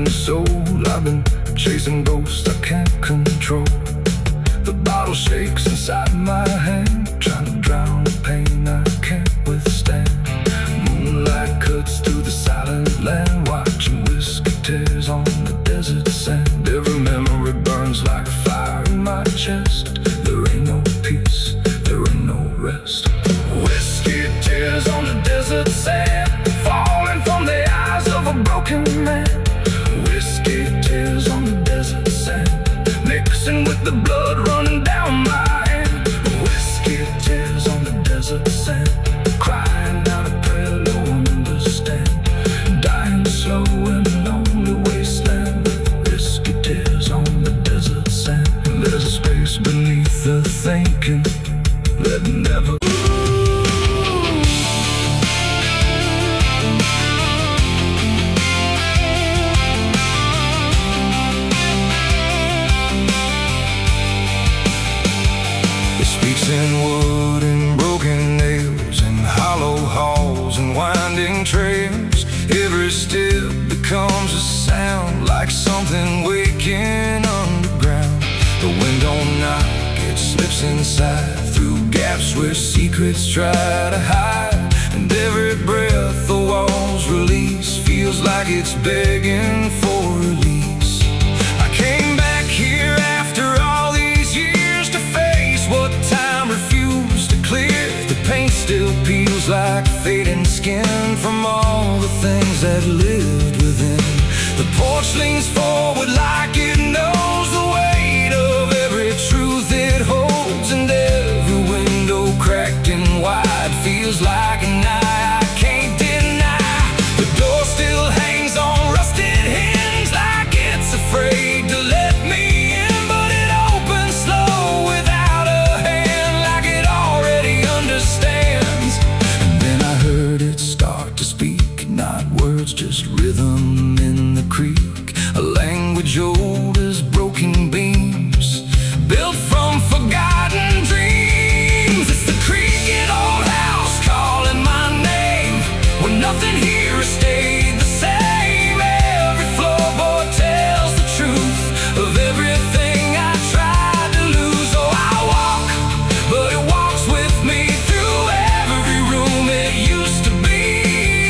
Soul, I've been chasing ghosts I can't control. The bottle shakes inside my hand, trying to drown the pain I can't withstand. Moonlight cuts through the silent land, watching whiskey tears on the desert sand. Every memory burns like fire in my chest. There ain't no peace, there ain't no rest. Whiskey tears on the desert sand, falling from the eyes of a broken man. Whiskey tears on the desert sand, mixing with the blood running down my hand. Whiskey tears on the desert sand, crying out a prayer no one understands. Dying slow in a lonely wasteland, whiskey tears on the desert sand. There's a space beneath the thinking that never in wood and broken nails, and hollow halls and winding trails. Every step becomes a sound, like something waking underground. The wind don't knock, it slips inside, through gaps where secrets try to hide. And every breath the walls release feels like it's begging for release. I came back here after all these years to face what time refused to clear. The paint still peels like like fading skin from all the things that lived within. The porch leans forward like it knows the weight of every truth it holds, and every window cracked and wide feels like an eye I can't deny. The door still hangs on rusted hinges like it's afraid to let me in, but it opens slow without a hand, like it already understands. And then I heard it start to speak, not words, just rhythm in the creek, a language old as broken beams, built from forgotten dreams. It's the creaking old house calling my name, when nothing here has stayed the same. Every floorboard tells the truth of everything I tried to lose. Oh, I walk, but it walks with me through every room it used to be,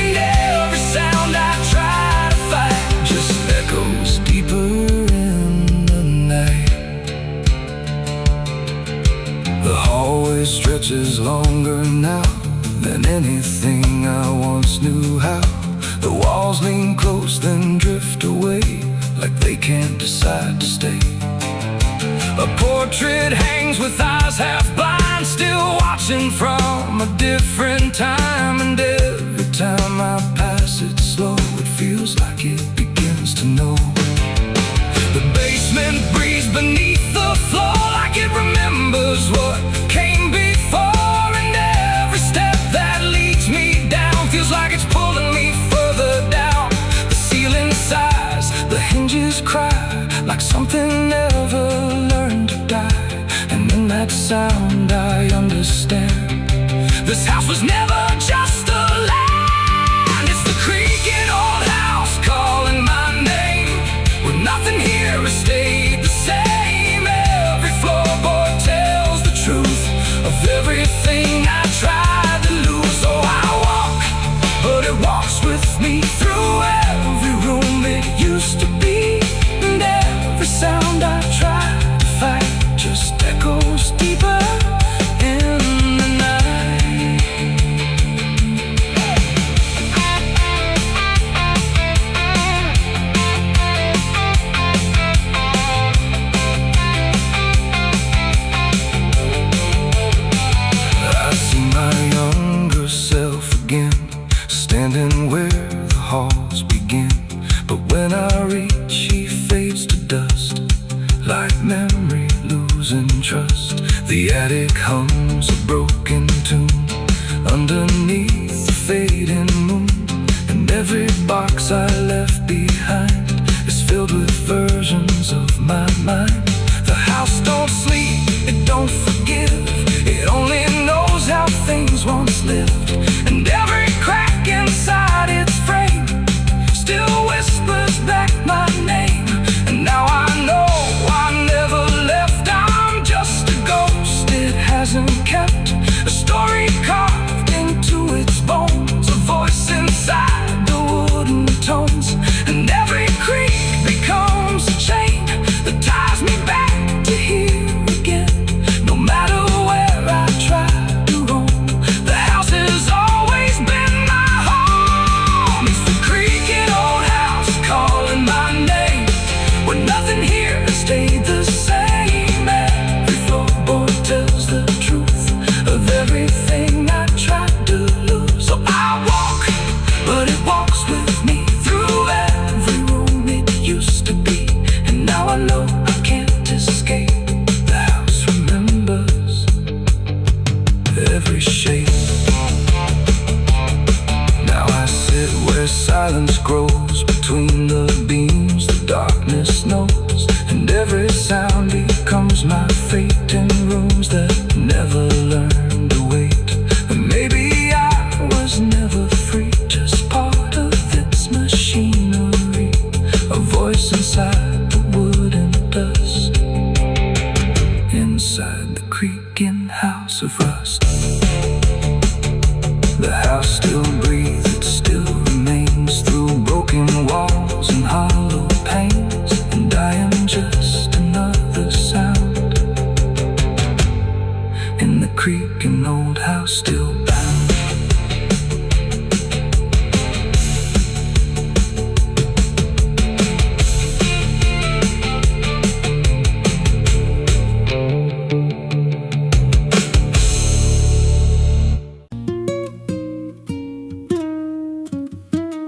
and every sound I try to fight just echoes deeper in the night. The hallway stretches longer now than anything I once knew how. The walls lean close then drift away, like they can't decide to stay. A portrait hangs with eyes half blind, still watching from a different time, and every time I pass it slow, it feels like it begins to know. The basement breathes beneath the floor like it remembers what came before, and every step that leads me down feels like it's pulling me further down. The ceiling sighs, the hinges cry, like something never learned to die, and in that sound I understand. This house was never just a land. It's the creaking old house calling my name, where nothing here has stayed the same. Every floorboard tells the truth of everything I tried to lose. Oh, I walk, but it walks with me through every room it used to be, and every sound I try to fight just echoes deeper in the night. I see my younger self again, standing where the halls begin, but when I reach, he fades to dust, like memory losing trust. The attic hums a broken tune underneath the fading moon, and every box I left behind is filled with versions of my mind. The house don't sleep, it don't forgive, it only knows how things once lived, and every crack inside its frame still whispers back my name. And now I know I never left, I'm just a ghost it hasn't kept, a story carved into its bones, a voice inside the wooden tones, and every creak becomes a chain that ties me back to here again. No matter where I try to roam, the house has always been my home. It's the creaking old house calling my name, when nothing here has stayed the same. Every floorboard tells the truth of everything I tried to lose. So I walk, but it walks with me through every room it used to be, and now I know I can't escape. The house remembers every shape. Now I sit where silence grows between the beams, the darkness knows, and every sound becomes my fate in rooms that never learned to wait. And maybe I was never free, just part of its machinery, a voice inside the wood and dust, inside the creaking house of rust. The house still breathes, it still remains through broken walls and hollow panes, and I am just another sound in the creaking old house still bound.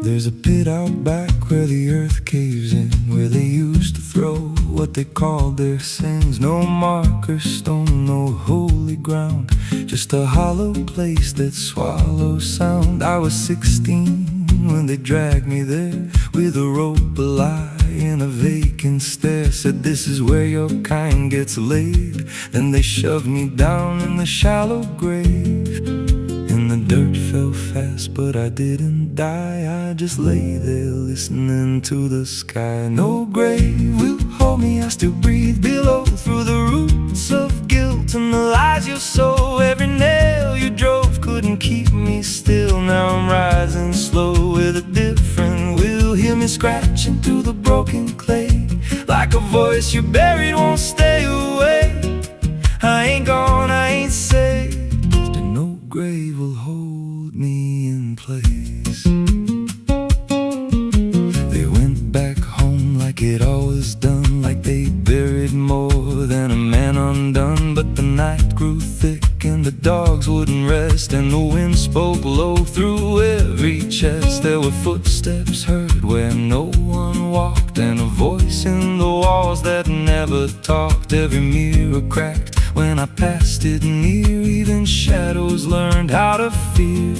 There's a pit out back where the earth caves in, where they used to throw what they called their sins. No marker stone, no holy ground, just a hollow place that swallows sound. I was 16 when they dragged me there, with a rope, a lie, and a vacant stare. Said, this is where your kind gets laid. Then they shoved me down in the shallow grave. And the dirt fell fast, but I didn't die. I just lay there listening to the sky. No grave will hold me, I still breathe below, through the roots of guilt and the lies you sow. Every nail you drove couldn't keep me still. Now I'm rising slow with a different will. Hear me scratching through the broken clay, like a voice you buried won't stay away. I ain't gone, I ain't saved, and no grave will hold me in place. They went back home like it always done, like they buried more than a man undone. But the night grew thick and the dogs wouldn't rest, and the wind spoke low through every chest. There were footsteps heard where no one walked, and a voice in the walls that never talked. Every mirror cracked when I passed it near, even shadows learned how to fear.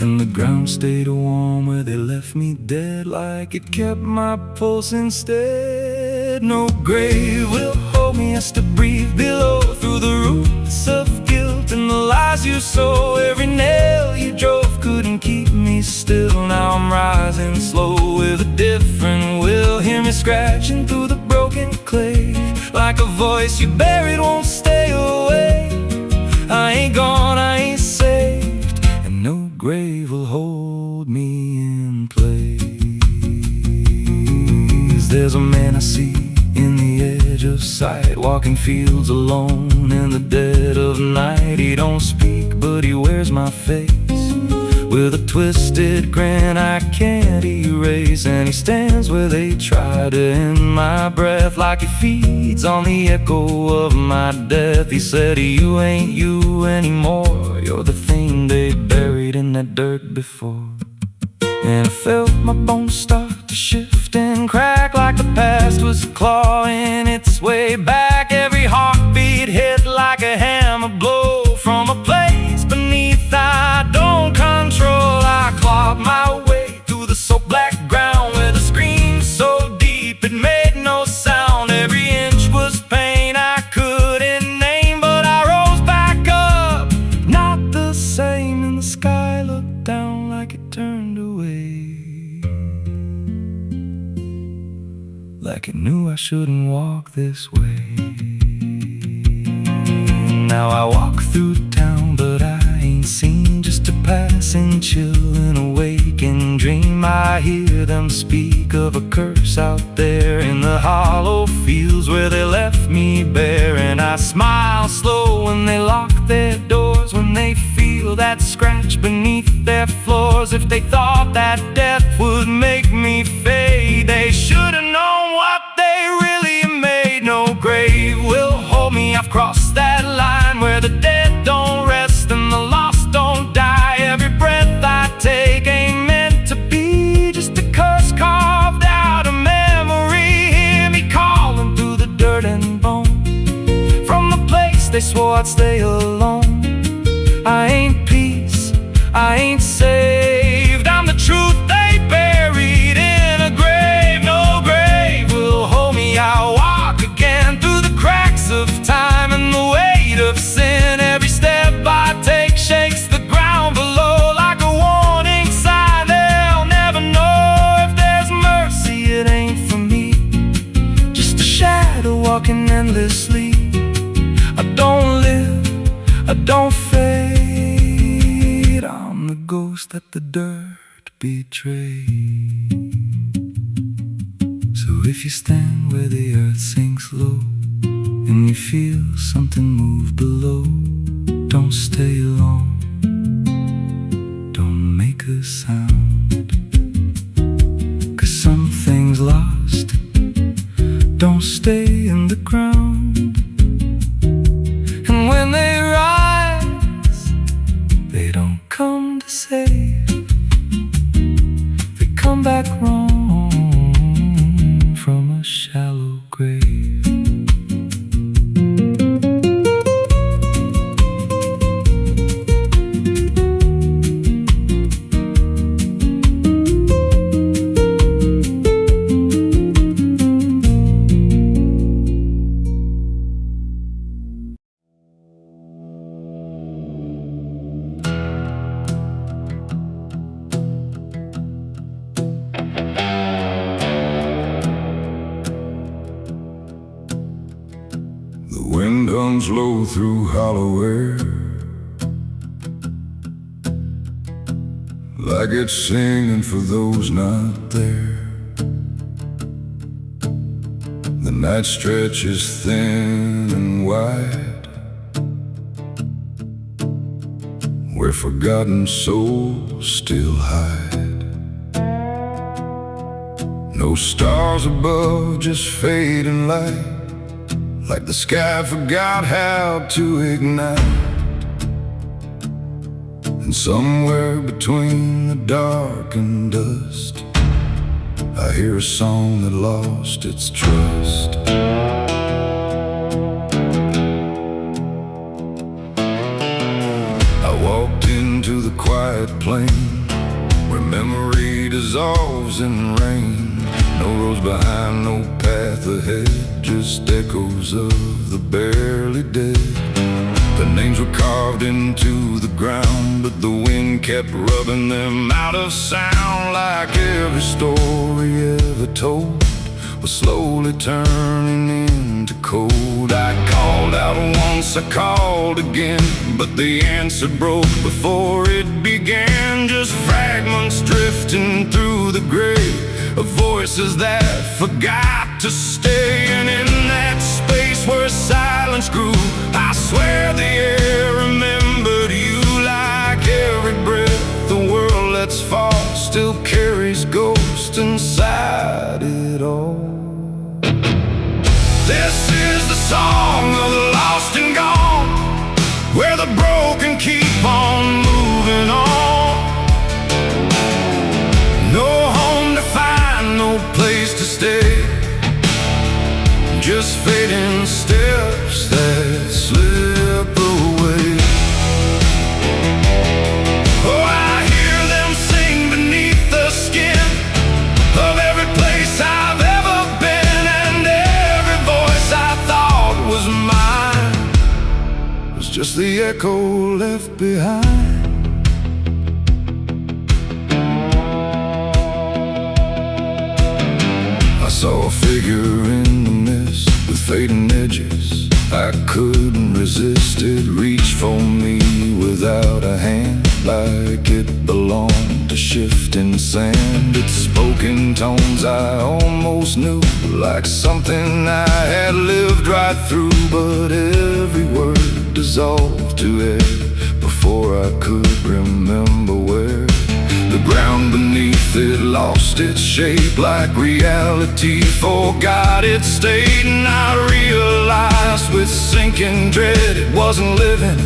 And the ground stayed warm where they left me dead, like it kept my pulse instead. No grave will hold me, I still breathe below, through the roots of guilt and the lies you sow. Every nail you drove couldn't keep me still. Now I'm rising slow with a different will. Hear me scratching through the broken clay, like a voice you buried won't stay away. I ain't gone, I ain't saved, and no grave will hold me in place. There's a man I see in the edge of sight, walking fields alone in the dead of night. He don't speak, but he wears my face with a twisted grin I can't erase. And he stands where they try to end my breath, like he feeds on the echo of my death. He said, you ain't you anymore, you're the thing they buried in that dirt before. And I felt my bones start to shift and crack, like the past was clawing its way back. Every heartbeat hit like a hammer blow from a place beneath I don't control. I clawed my way through the soaked black ground with a scream so deep it made no sound. Every inch was pain I couldn't name, but I rose back up, not the same. And the sky looked down like it turned away, like it knew I shouldn't walk this way. Now I walk through town, but I ain't seen, just a passing chill and a waking dream. I hear them speak of a curse out there in the hollow fields where they left me bare. And I smile slow when they lock their doors, when they feel that scratch beneath their floors. If they thought that death would make me fade, they should have known what they really made. No grave will hold me, I've crossed that line where the dead don't rest and the lost don't die. Every breath I take ain't meant to be, just a curse carved out of memory. Hear me calling through the dirt and bone, from the place they swore I'd stay alone. I ain't peace, I ain't saved, I'm the truth they buried in a grave. No grave will hold me, I'll walk again through the cracks of time and the weight of sin. Every step I take shakes the ground below like a warning sign. They'll never know if there's mercy, it ain't for me, just a shadow walking endlessly. I don't live, I don't fade, I'm the ghost that the dirt betrayed. So if you stand where the earth sinks low and you feel something move below, don't stay long, don't make a sound, 'cause something's lost. Don't stay in the ground. And when they rise, they don't come to save, come back wrong from a shallow grave. The wind hums low through hollow air, like it's singing for those not there. The night stretches thin and wide, where forgotten souls still hide. No stars above, just fading light, like the sky forgot how to ignite. And somewhere between the dark and dust, I hear a song that lost its trust. I walked into the quiet plain, where memory dissolves in rain. No roads behind, no path ahead, just echoes of the barely dead. The names were carved into the ground, but the wind kept rubbing them out of sound. Like every story ever told was slowly turning into cold. I called out once, I called again, but the answer broke before it began. Just fragments drifting through the grave of voices that forgot to stay. And in that space where silence grew, I swear the air remembered you. Like every breath the world lets fall still carries ghosts inside it all. This is the song of the lost and gone, where the broken keep on moving on. No home to find, no place to stay, just fading steps that slip away. Oh, I hear them sing beneath the skin of every place I've ever been, and every voice I thought was mine was just the echo left behind. I saw a figure in the mist with fading edges. I couldn't resist it, reached for me without a hand, like it belonged to shifting sand. It spoke in tones I almost knew, like something I had lived right through. But every word dissolved to air before I could remember where. The ground beneath it lost its shape, like reality forgot its state. And I realized with sinking dread, it wasn't living,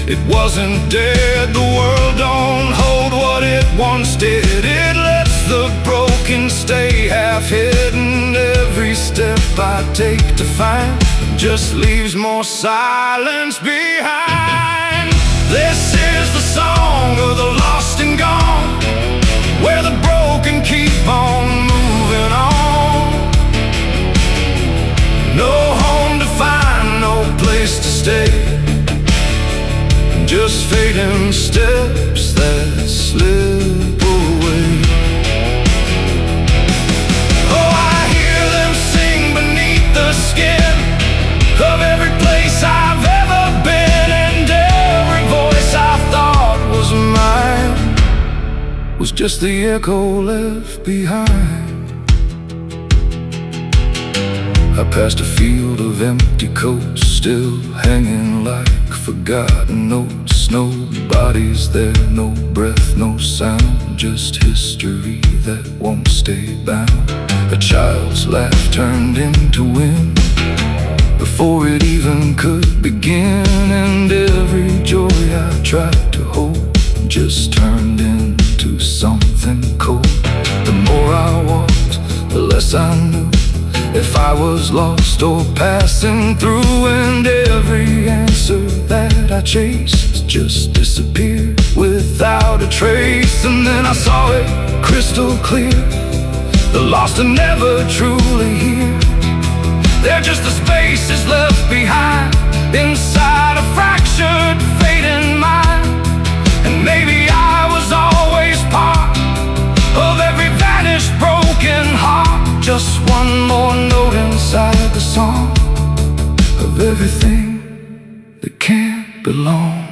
it wasn't dead. The world don't hold what it once did, it lets the broken stay half hidden. Every step I take to find just leaves more silence behind. This is the song of the lost and gone, where the broken keep on moving on. No home to find, no place to stay, just fading steps that slip away. Oh, I hear them sing beneath the skin of every place I've ever been, and every voice I thought was mine was just the echo left behind. I passed a field of empty coats, still hanging like forgotten notes. No bodies there, no breath, no sound, just history that won't stay bound. A child's laugh turned into wind before it even could begin, and every joy I tried to hold just turned into something cold. The yes I knew if I was lost or passing through, and every answer that I chased just disappeared without a trace. And then I saw it crystal clear, the lost are never truly here. They're just the spaces left behind inside a fractured, fading mind. And maybe I was always part of every vanished, broken heart, just one more note inside the song of everything that can't belong.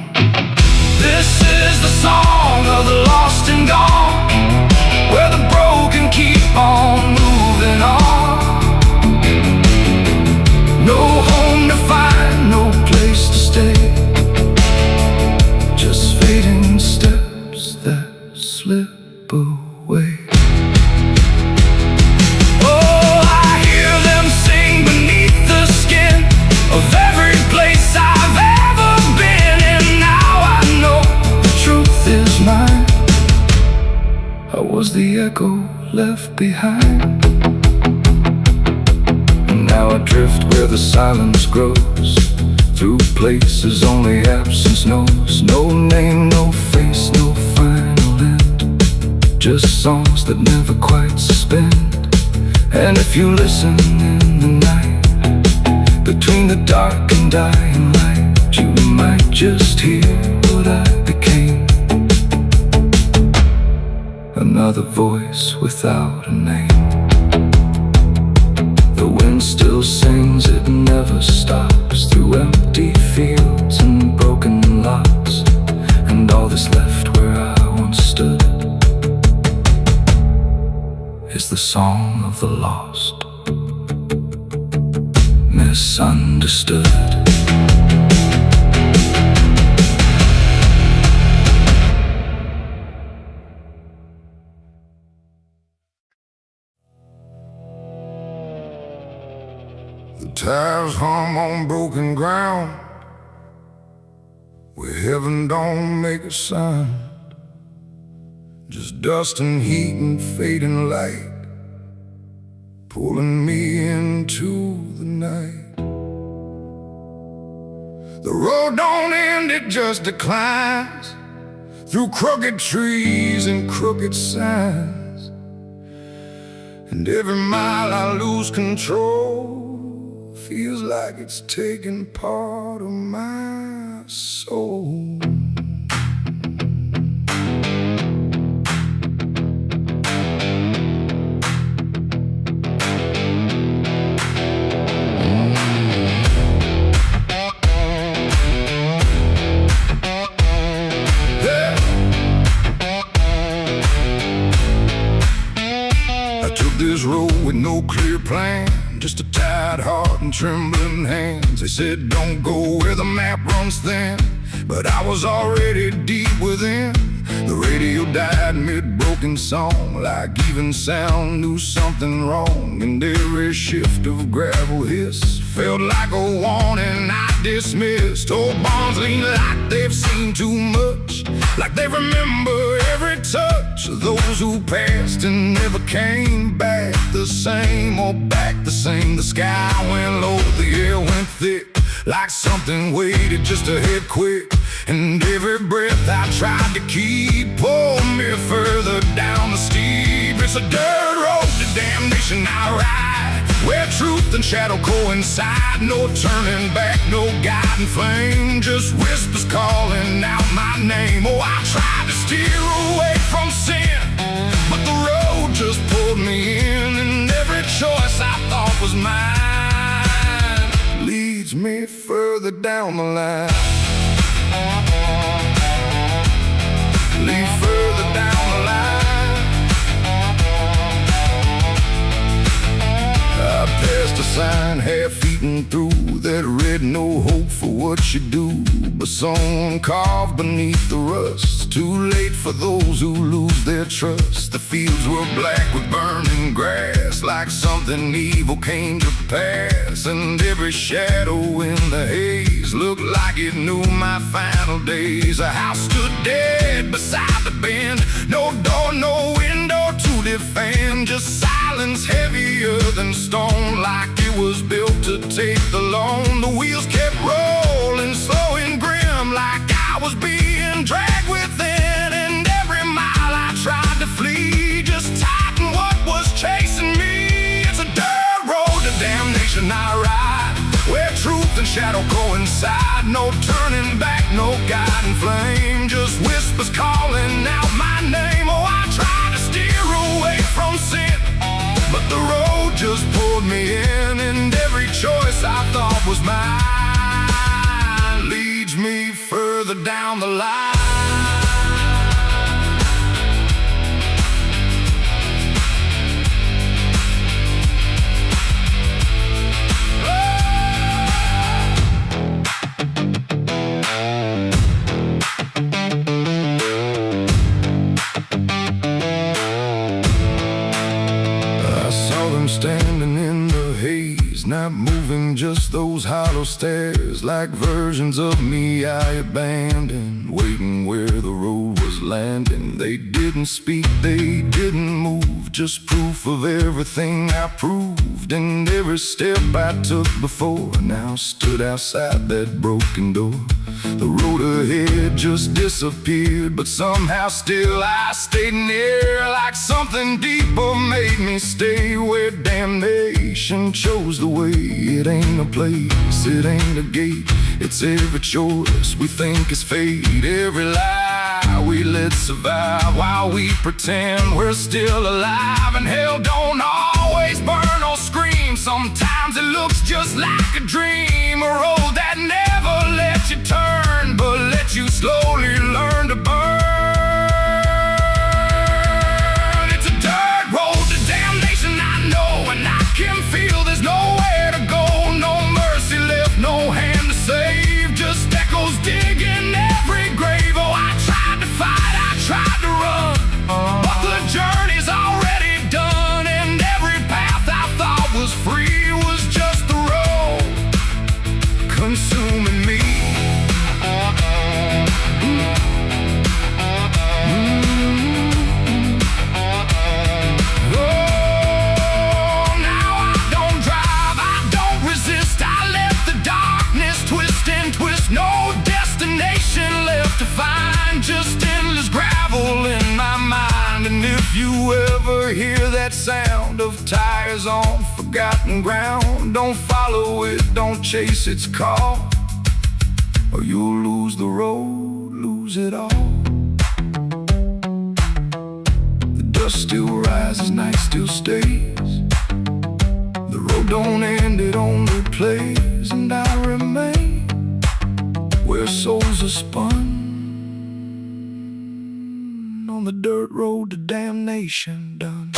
This is the song of the lost and gone, where the broken keep on moving on. No home to find, no place to stay, just fading steps that slip away. Oh, I hear them sing beneath the skin of every place I've ever been, and now I know the truth is mine. I was the echo left behind. Now I drift where the silence grows, through places only absence knows. No name, no face, no final end, just songs that never quite suspend. And if you listen in the night, between the dark and dying light, you might just hear what I became, another voice without a name. The wind still sings, it never stops, through empty fields and broken lots, and all that's left where I once stood is the song of the lost, misunderstood. The tires hum on broken ground, where heaven don't make a sound, just dust and heat and fading light, pulling me into the night. The road don't end, it just declines, through crooked trees and crooked signs. And every mile I lose control, feels like it's taking part of my soul. I took this road with no clear plan, just a tired heart and trembling hands. They said don't go where the map runs thin, but I was already deep within. The radio died mid-broken song, like even sound knew something wrong. And every shift of gravel hiss felt like a warning I dismissed. Old bonds lean like they've seen too much, like they remember every touch of those who passed and never came back the same, or back the same. The sky went low, the air went thick, like something waited just to hit quick. And every breath I tried to keep pulled me further down the steep. It's a dirt road to damnation I ride, where truth and shadow coincide. No turning back, no guiding flame, just whispers calling out my name. Oh, I tried to steer away from sin, but the road just pulled me in. And every choice I thought was mine leads me further down the line. Lead further down the line. I passed a sign half-eaten through that read no hope for what you do, but someone carved beneath the rust, too late for those who lose their trust. The fields were black with burning grass, like something evil came to pass. And every shadow in the haze looked like it knew my final days. A house stood dead beside the bend, no door, no window to defend. fan, just silence heavier than stone, like it was built to take the loan. The wheels kept rolling, slow and grim, like I was being dragged within. And every mile I tried to flee just tightened what was chasing me. It's a dirt road to damnation I ride, where truth and shadow coincide. No turning back, no guiding flame, just whispers calling out my name. Oh, I tried to steer away from sin, but the road just pulled me in. And every choice I thought was mine leads me further down the line. Standing in the haze, not moving, just those hollow stares, like versions of me I abandoned, waiting where the road was landing. They didn't speak, they didn't move, just proof of everything I proved. And every step I took before now stood outside that broken door. The road ahead just disappeared, but somehow still I stayed near, like something deeper made me stay, where damnation chose the way. It ain't a place, it ain't a gate, it's every choice we think is fate. Every lie we let survive while we pretend we're still alive. And hell don't always burn or scream, sometimes it looks just like a dream. A road that never lets you turn, but lets you slowly learn to burn. It's a dirt road to damnation, I know, and I can feel there's nowhere to go. No mercy left, no hand to save, just echoes digging every grave. Oh, I tried to fight, I tried to run, but the journey's already done. And every path I thought was free was just the road consuming me. Just endless gravel in my mind. And if you ever hear that sound of tires on forgotten ground, don't follow it, don't chase its call, or you'll lose the road, lose it all. The dust still rises, night still stays, the road don't end, it only plays. And I remain where souls are spun, on the dirt road to damnation done.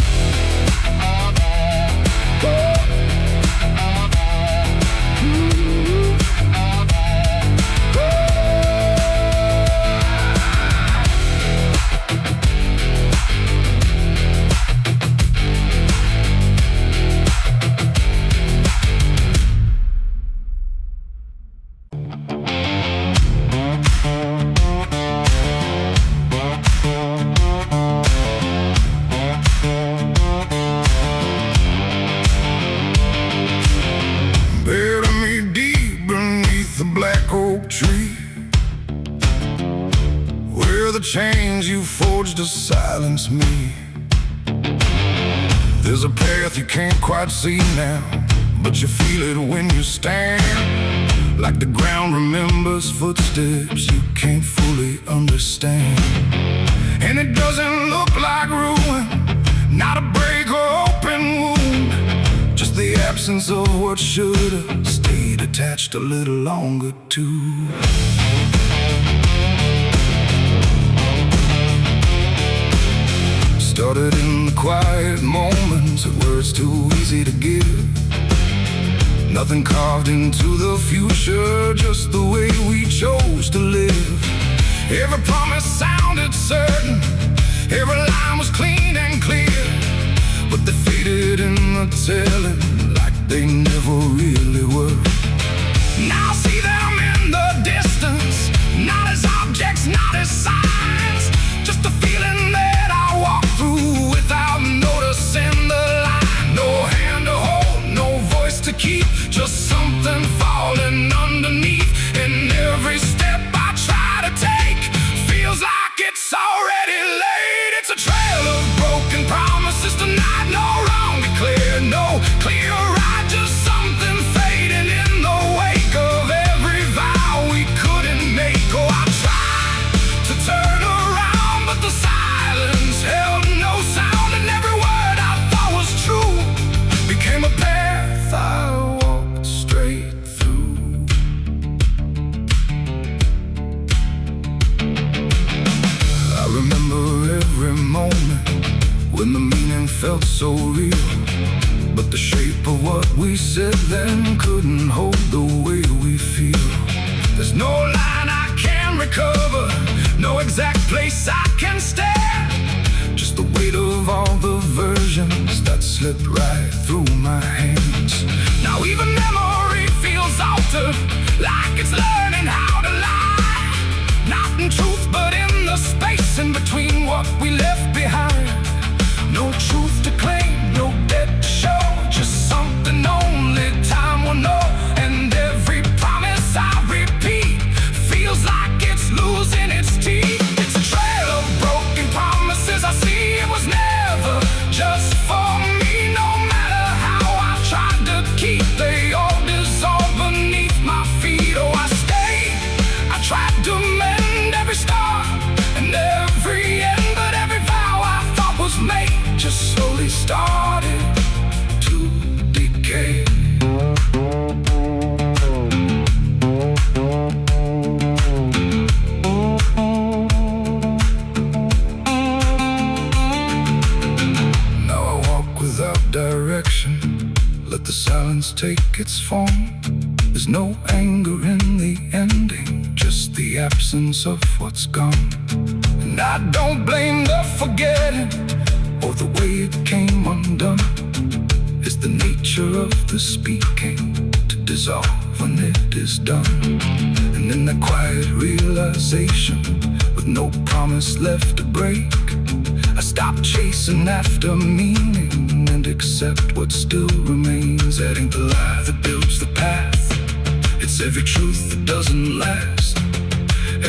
Tree, where the chains you forged to silence me. There's a path you can't quite see now, but you feel it when you stand, like the ground remembers footsteps you can't fully understand. And it doesn't look like ruin, not a break or open wound, just the absence of what should've stayed attached a little longer too. Started in the quiet moments where it's too easy to give. Nothing carved into the future, just the way we chose to live. Every promise sounded certain, every line was clean and clear, but they faded in the telling like they never really were. Now I see them in the distance, not as objects, not as signs, just a feeling that I walk through without notice. felt so real. But the shape of what we said then couldn't hold the way we feel. There's no line I can recover, no exact place I can stand. Just the weight of all the versions that slipped right through my hands. Now even memory feels altered, like it's learning how to lie. Not in truth, but in the space in between what we left behind. No truth to claim, no debt to show, just something only time will know. And every promise I repeat feels like it's losing its teeth. It's a trail of broken promises I see. It was never just for me. No matter how I tried to keep, they all dissolve beneath my feet. Oh, I stayed, I tried to mend every star and every end, but every vow I thought was made just slowly started to decay. Now I walk without direction, let the silence take its form. There's no anger in the ending, just the absence of what's gone. And I don't blame the forgetting or the way it came undone. It's the nature of the speaking to dissolve when it is done. And in that quiet realization, with no promise left to break, I stop chasing after meaning and accept what still remains. Adding the lie that builds the path, it's every truth that doesn't last.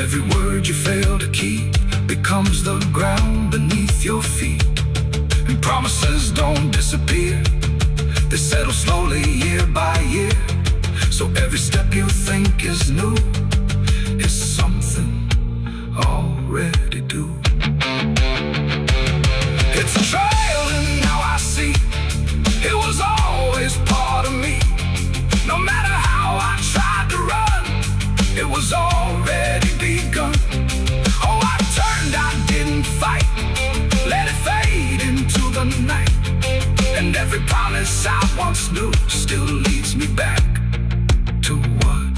Every word you fail to keep becomes the ground beneath your feet. And promises don't disappear, they settle slowly year by year. So every step you think is new is something already due. It's a trail and now I see it was always part of me. No matter how I tried to run, it was already begun. Oh, I turned, I didn't fight, let it fade into the night. And every promise I once knew still leads me back to what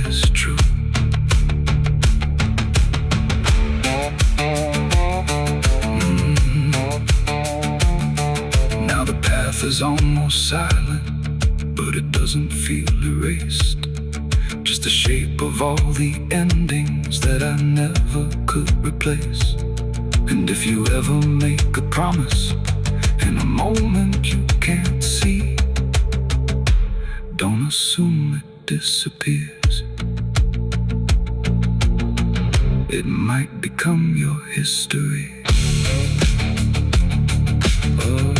is true. Now the path is almost silent, but it doesn't feel erased. Just the shape of all the endings that I never could replace. And if you ever make a promise in a moment you can't see, don't assume it disappears. It might become your history. Oh.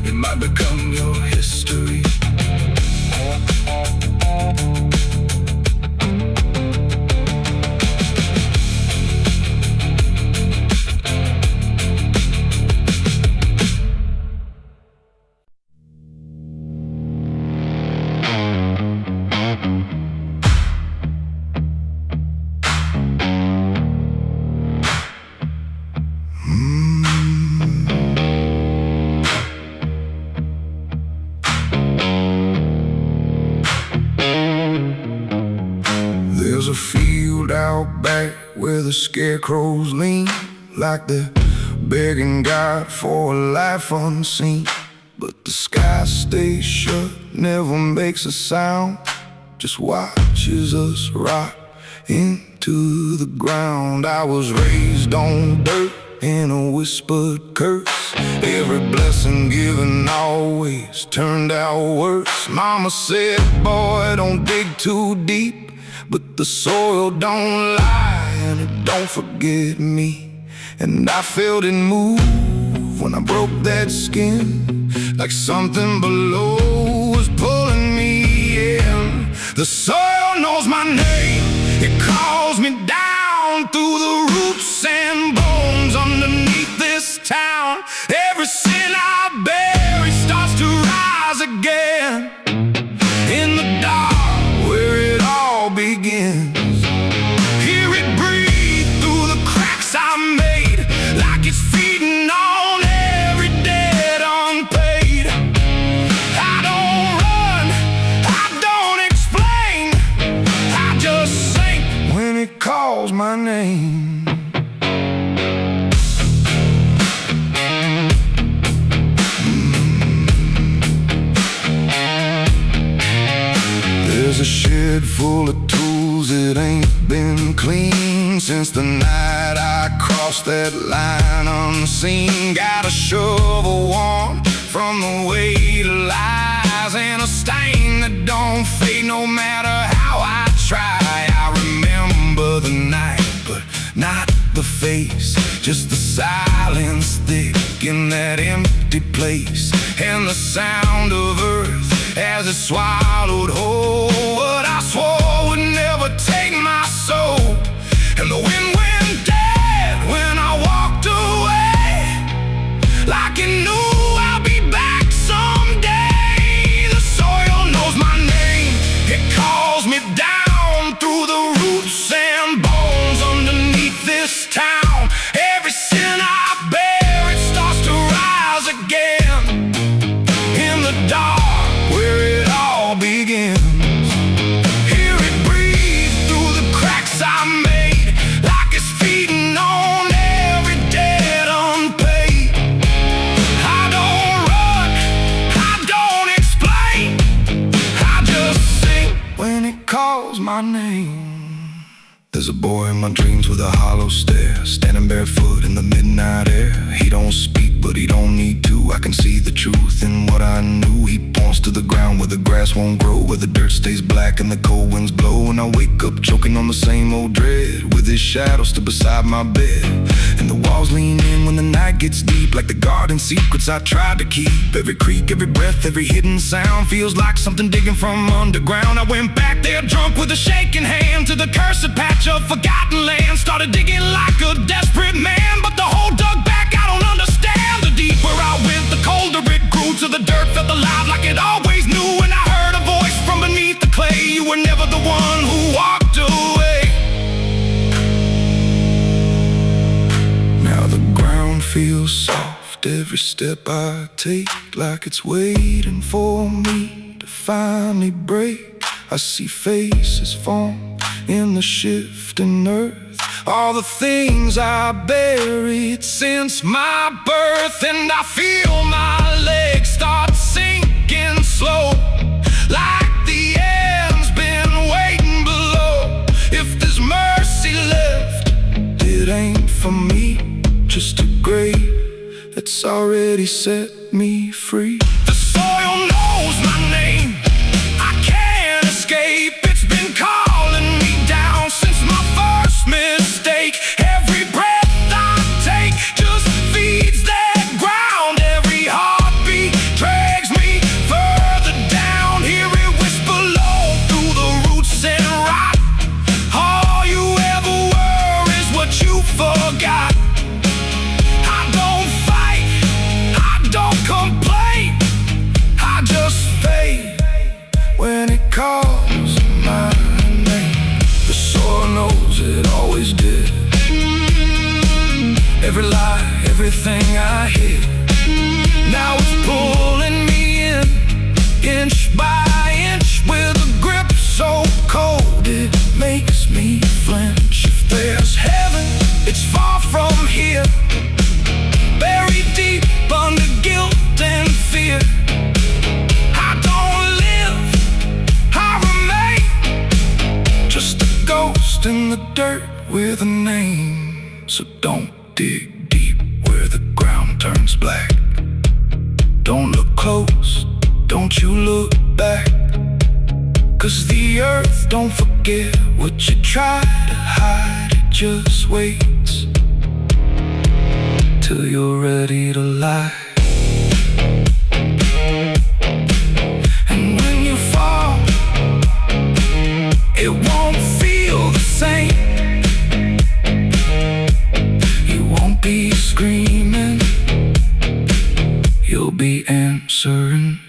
It might become your history. There's a field out back where the scarecrows lean, like they're begging God for a life unseen. But the sky stays shut, never makes a sound, just watches us rot into the ground. I was raised on dirt in a whispered curse. Every blessing given always turned out worse. Mama said, boy, don't dig too deep, but the soil don't lie and it don't forget me. And I felt it move when I broke that skin, like something below was pulling me in. The soil knows my name, it calls me down through the roots and bones underneath this town. Every sin I bury starts to rise again in the dark where it all begins. Hear it breathe through my name. There's a shed full of tools that ain't been clean since the night I crossed that line unseen. Got a shovel worn from the weight of lies and a stain that don't fade no matter how I try. I remember the night, but not the face, just the silence thick in that empty place, and the sound of earth as it swallowed whole what I swore would never take my soul. And the wind went dead when I walked away, like it knew I'll be back someday. The soil knows my name, it calls me down through the roots and bones underneath this town. Every sin I bear, it starts to rise again in the dark where it all begins. Hear it breathe through the cracks I made, like it's feeding on every debt unpaid. I don't run, I don't explain, I just sing when it calls my name. There's a boy in my dreams with a hollow stare, standing barefoot in the midnight air. He don't speak, but he don't need to. I can see the truth in what I knew. He points to the ground where the grass won't grow, where the dirt stays black and the cold winds blow. And I wake up choking on the same old dread, with his shadow still beside my bed. And the walls lean in when the night gets deep, like the garden secrets I tried to keep. Every creak, every breath, every hidden sound feels like something digging from underground. I went back there drunk with a shaking hand to the cursed patch of forgotten land. Started digging like a desperate man, but the hole dug back, I don't understand. The deeper I went, the colder it grew, till the dirt felt alive like it always knew. And I heard a voice from beneath the clay, you were never the one who walked away. Now the ground feels soft, every step I take, like it's waiting for me to finally break. I see faces form in the shifting earth, all the things I buried since my birth. And I feel my legs start sinking slow, like the end's been waiting below. If there's mercy left, it ain't for me, just a grave that's already set me free. The soil knows my name, I can't escape. It's been calling me down since my first mistake. Every breath I take just feeds that ground. Every heartbeat drags me further down. Hear it whisper low through the roots and rot. All you ever were is what you forgot. I don't fight, I don't complain, I just fade when it calls my name. The soil knows it always did. Every lie, everything I hid, now it's pulling me in, inch by inch, with a grip so cold it makes me flinch. If there's heaven, it's far from here, buried deep under guilt and fear. I don't live, I remain, just a ghost in the dirt with a name. So don't dig deep where the ground turns black. Don't look close, don't you look back, 'cause the earth don't forget what you try to hide. It just waits till you're ready to lie. And when you fall, it won't feel the same. You won't be screaming, you'll be answering.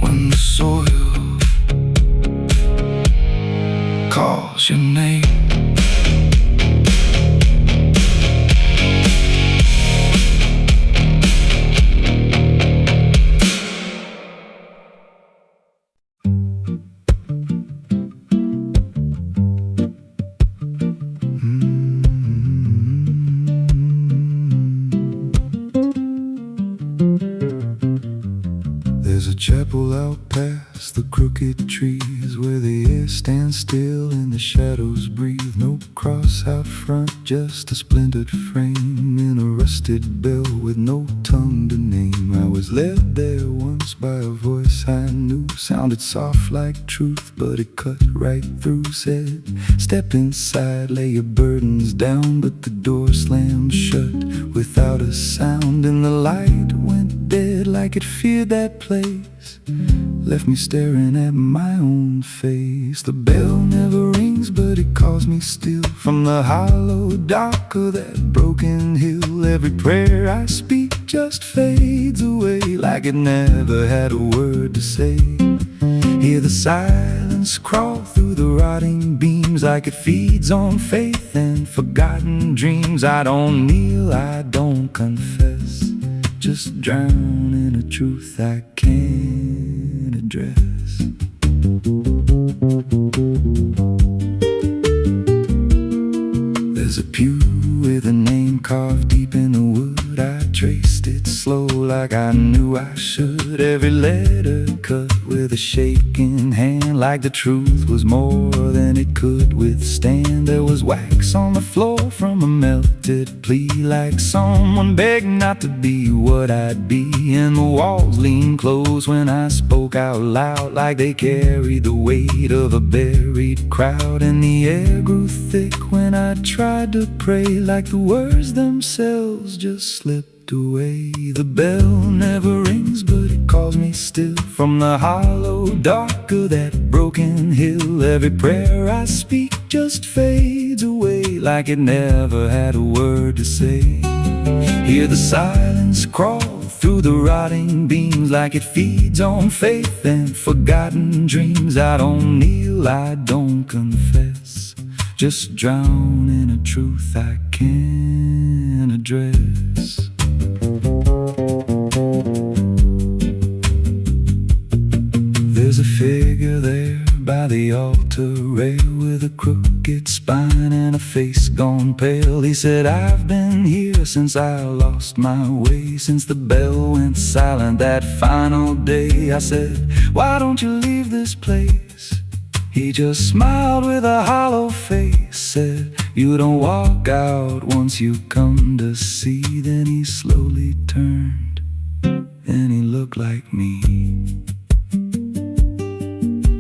When the soil calls your name. crooked trees where the air stands still and the shadows breathe. No cross out front, just a splintered frame in a rusted bell with no tongue to name. I was led there once by a voice I knew, sounded soft like truth, but it cut right through. Said, step inside, lay your burdens down, but the door slammed shut without a sound, and the light went dead like it feared that place, left me staring at my own face. The bell never rings, but it calls me still from the hollow dark of that broken hill. Every prayer I speak just fades away like it never had a word to say. Hear the silence crawl through the rotting beams like it feeds on faith and forgotten dreams. I don't kneel, I don't confess, just drown in a truth I can't address. There's a pew with a name carved deep in the wood. I traced it slow like I knew I should. Every letter cut with a shaking hand, like the truth was more than it could withstand. There was wax on the floor from a melted plea, like someone begged not to be what I'd be. And the walls leaned close when I spoke out loud, like they carried the weight of a buried crowd. And the air grew thick when I tried to pray, like the words themselves just slipped away. The bell never rings, but it calls me still from the hollow dark of that broken hill. Every prayer I speak just fades away like it never had a word to say. Hear the silence crawl through the rotting beams like it feeds on faith and forgotten dreams. I don't kneel, I don't confess, just drown in a truth I can't address. There's a figure there by the altar rail with a crooked spine and a face gone pale. He said, I've been here since I lost my way, since the bell went silent that final day. I said, why don't you leave this place? He just smiled with a hollow face, said, you don't walk out once you come to see. Then he slowly turned and he looked like me,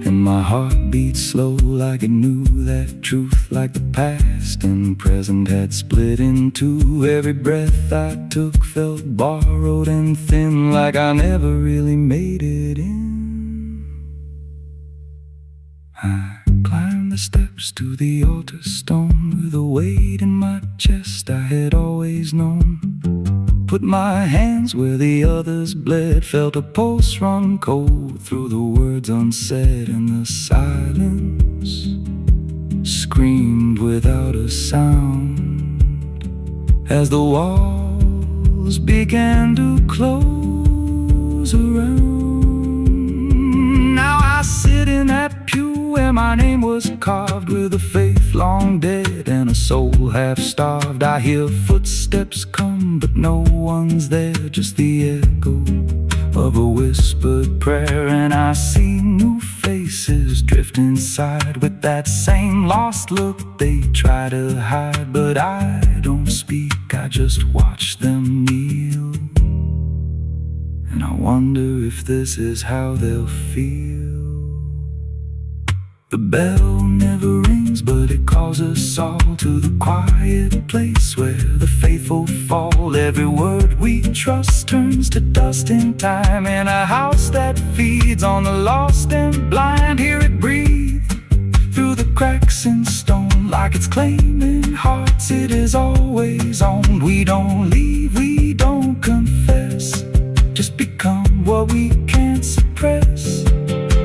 and my heart beat slow like it knew that truth, like the past and present had split in two. Every breath I took felt borrowed and thin, like I never really made it in. I climbed the steps to the altar stone with a weight in my chest I had always known. Put my hands where the others bled, felt a pulse run cold through the words unsaid, and the silence screamed without a sound as the walls began to close around. Now I sit in that pew where my name was carved, with a faith long dead and a soul half starved. I hear footsteps come, but no one's there, just the echo of a whispered prayer. And I see new faces drift inside with that same lost look they try to hide. But I don't speak, I just watch them kneel, and I wonder if this is how they'll feel. The bell never rings, but it calls us all to the quiet place where the faithful fall. Every word we trust turns to dust in time, in a house that feeds on the lost and blind. Hear it breathe through the cracks in stone, like it's claiming hearts it is always owned. We don't leave, we don't confess, just become what we can't suppress.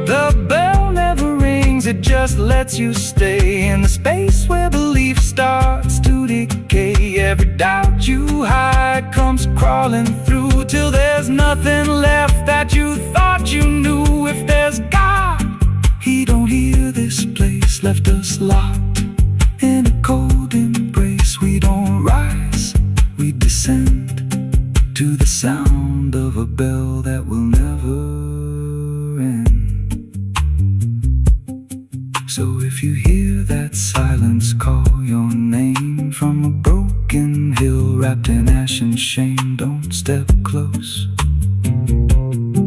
The bell never rings, it just lets you stay in the space where belief starts to decay. Every doubt you hide comes crawling through till there's nothing left that you thought you knew. If there's God, He don't hear this place, left us locked in a cold embrace. We don't rise, we descend to the sound of a bell that will never end. So if you hear that silence call your name from a broken hill wrapped in ash and shame, don't step close,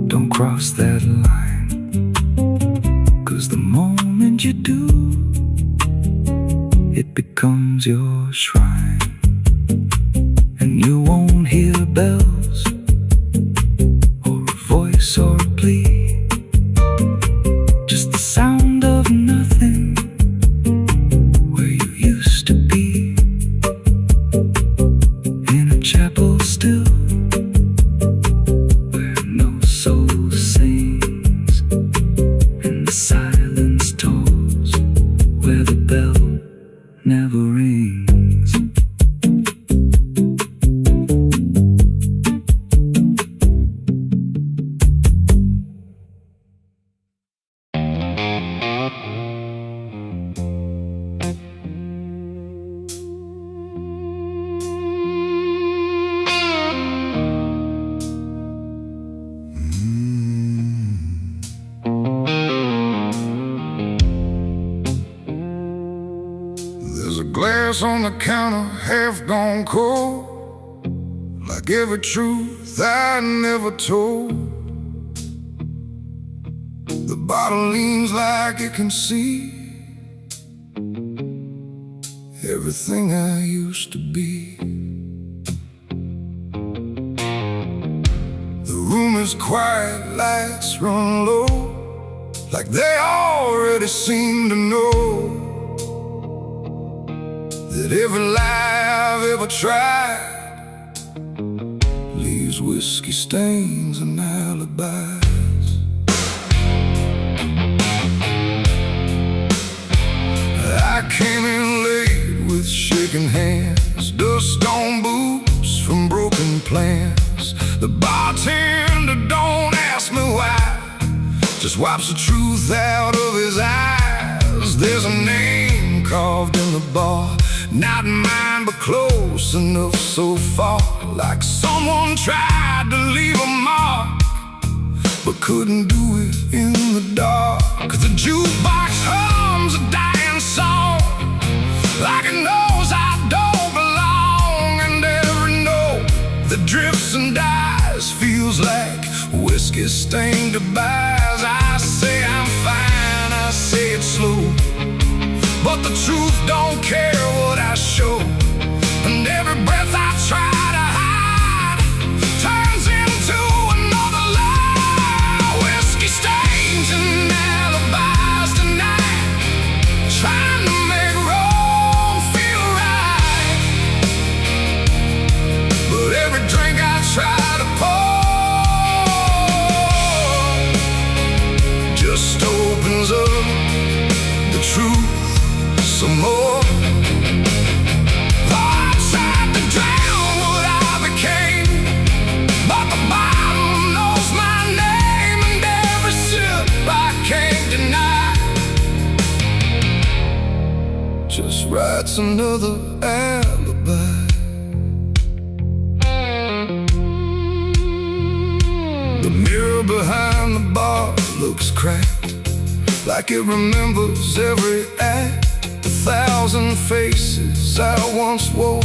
don't cross that line, 'cause the moment you do, it becomes your shrine. And you won't hear bells or a voice or a plea, just the sound of nothing where you used to be, in a chapel still where no soul sings and the silence tolls, where the bell never rings. There's a glass on the counter, half gone cold, like every truth I never told. The bottle leans like it can see everything I used to be. The room is quiet, lights run low, like they already seem to know that every lie I've ever tried leaves whiskey stains and alibis. I came in late with shaking hands, dust on boots from broken plans. The bartender don't ask me why, just wipes the truth out of his eyes. There's a name carved in the bar, not mine but close enough so far, like someone tried to leave a mark but couldn't do it in the dark. The jukebox hums a dying song, like it knows I don't belong, and every note that drifts and dies feels like whiskey stained goodbyes. I say I'm fine, I say it slow, but the truth don't care what I show, and every breath I try to hide turns into another lie. Whiskey stains and alibis tonight, trying to make wrong feel right. But every drink I try to pour just opens up the truth some more. I tried to drown what I became, but the bottle knows my name, and every sip I can't deny just writes another alibi. The mirror behind the bar looks cracked, like it remembers every act. 1,000 faces I once wore,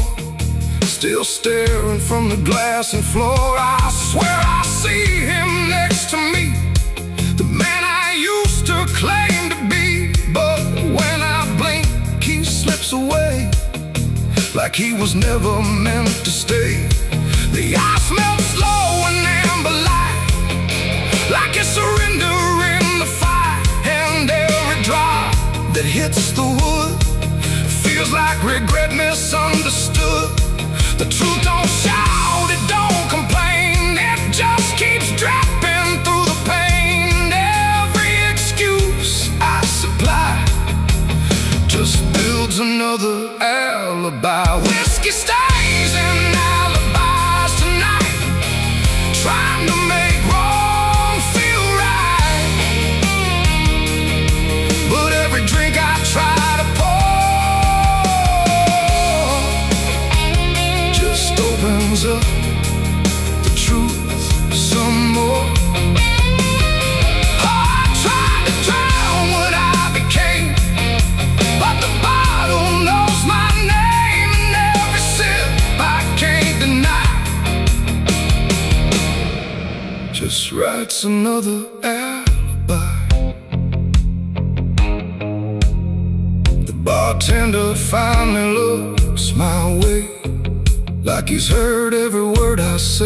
still staring from the glass and floor. I swear I see him next to me, the man I used to claim to be. But when I blink, he slips away, like he was never meant to stay. The ice melts slow and amber light, like it's surrendering the fire, and every drop that hits the wood feels like regret misunderstood. The truth don't shout, it don't complain, it just keeps dropping through the pain. Every excuse I supply just builds another alibi. Whiskey stains and alibis tonight, trying to make wrong feel right. But every drink I try to pour just opens up the truth some more. I tried to drown what I became, it's another alibi. The bartender finally looks my way, like he's heard every word I say.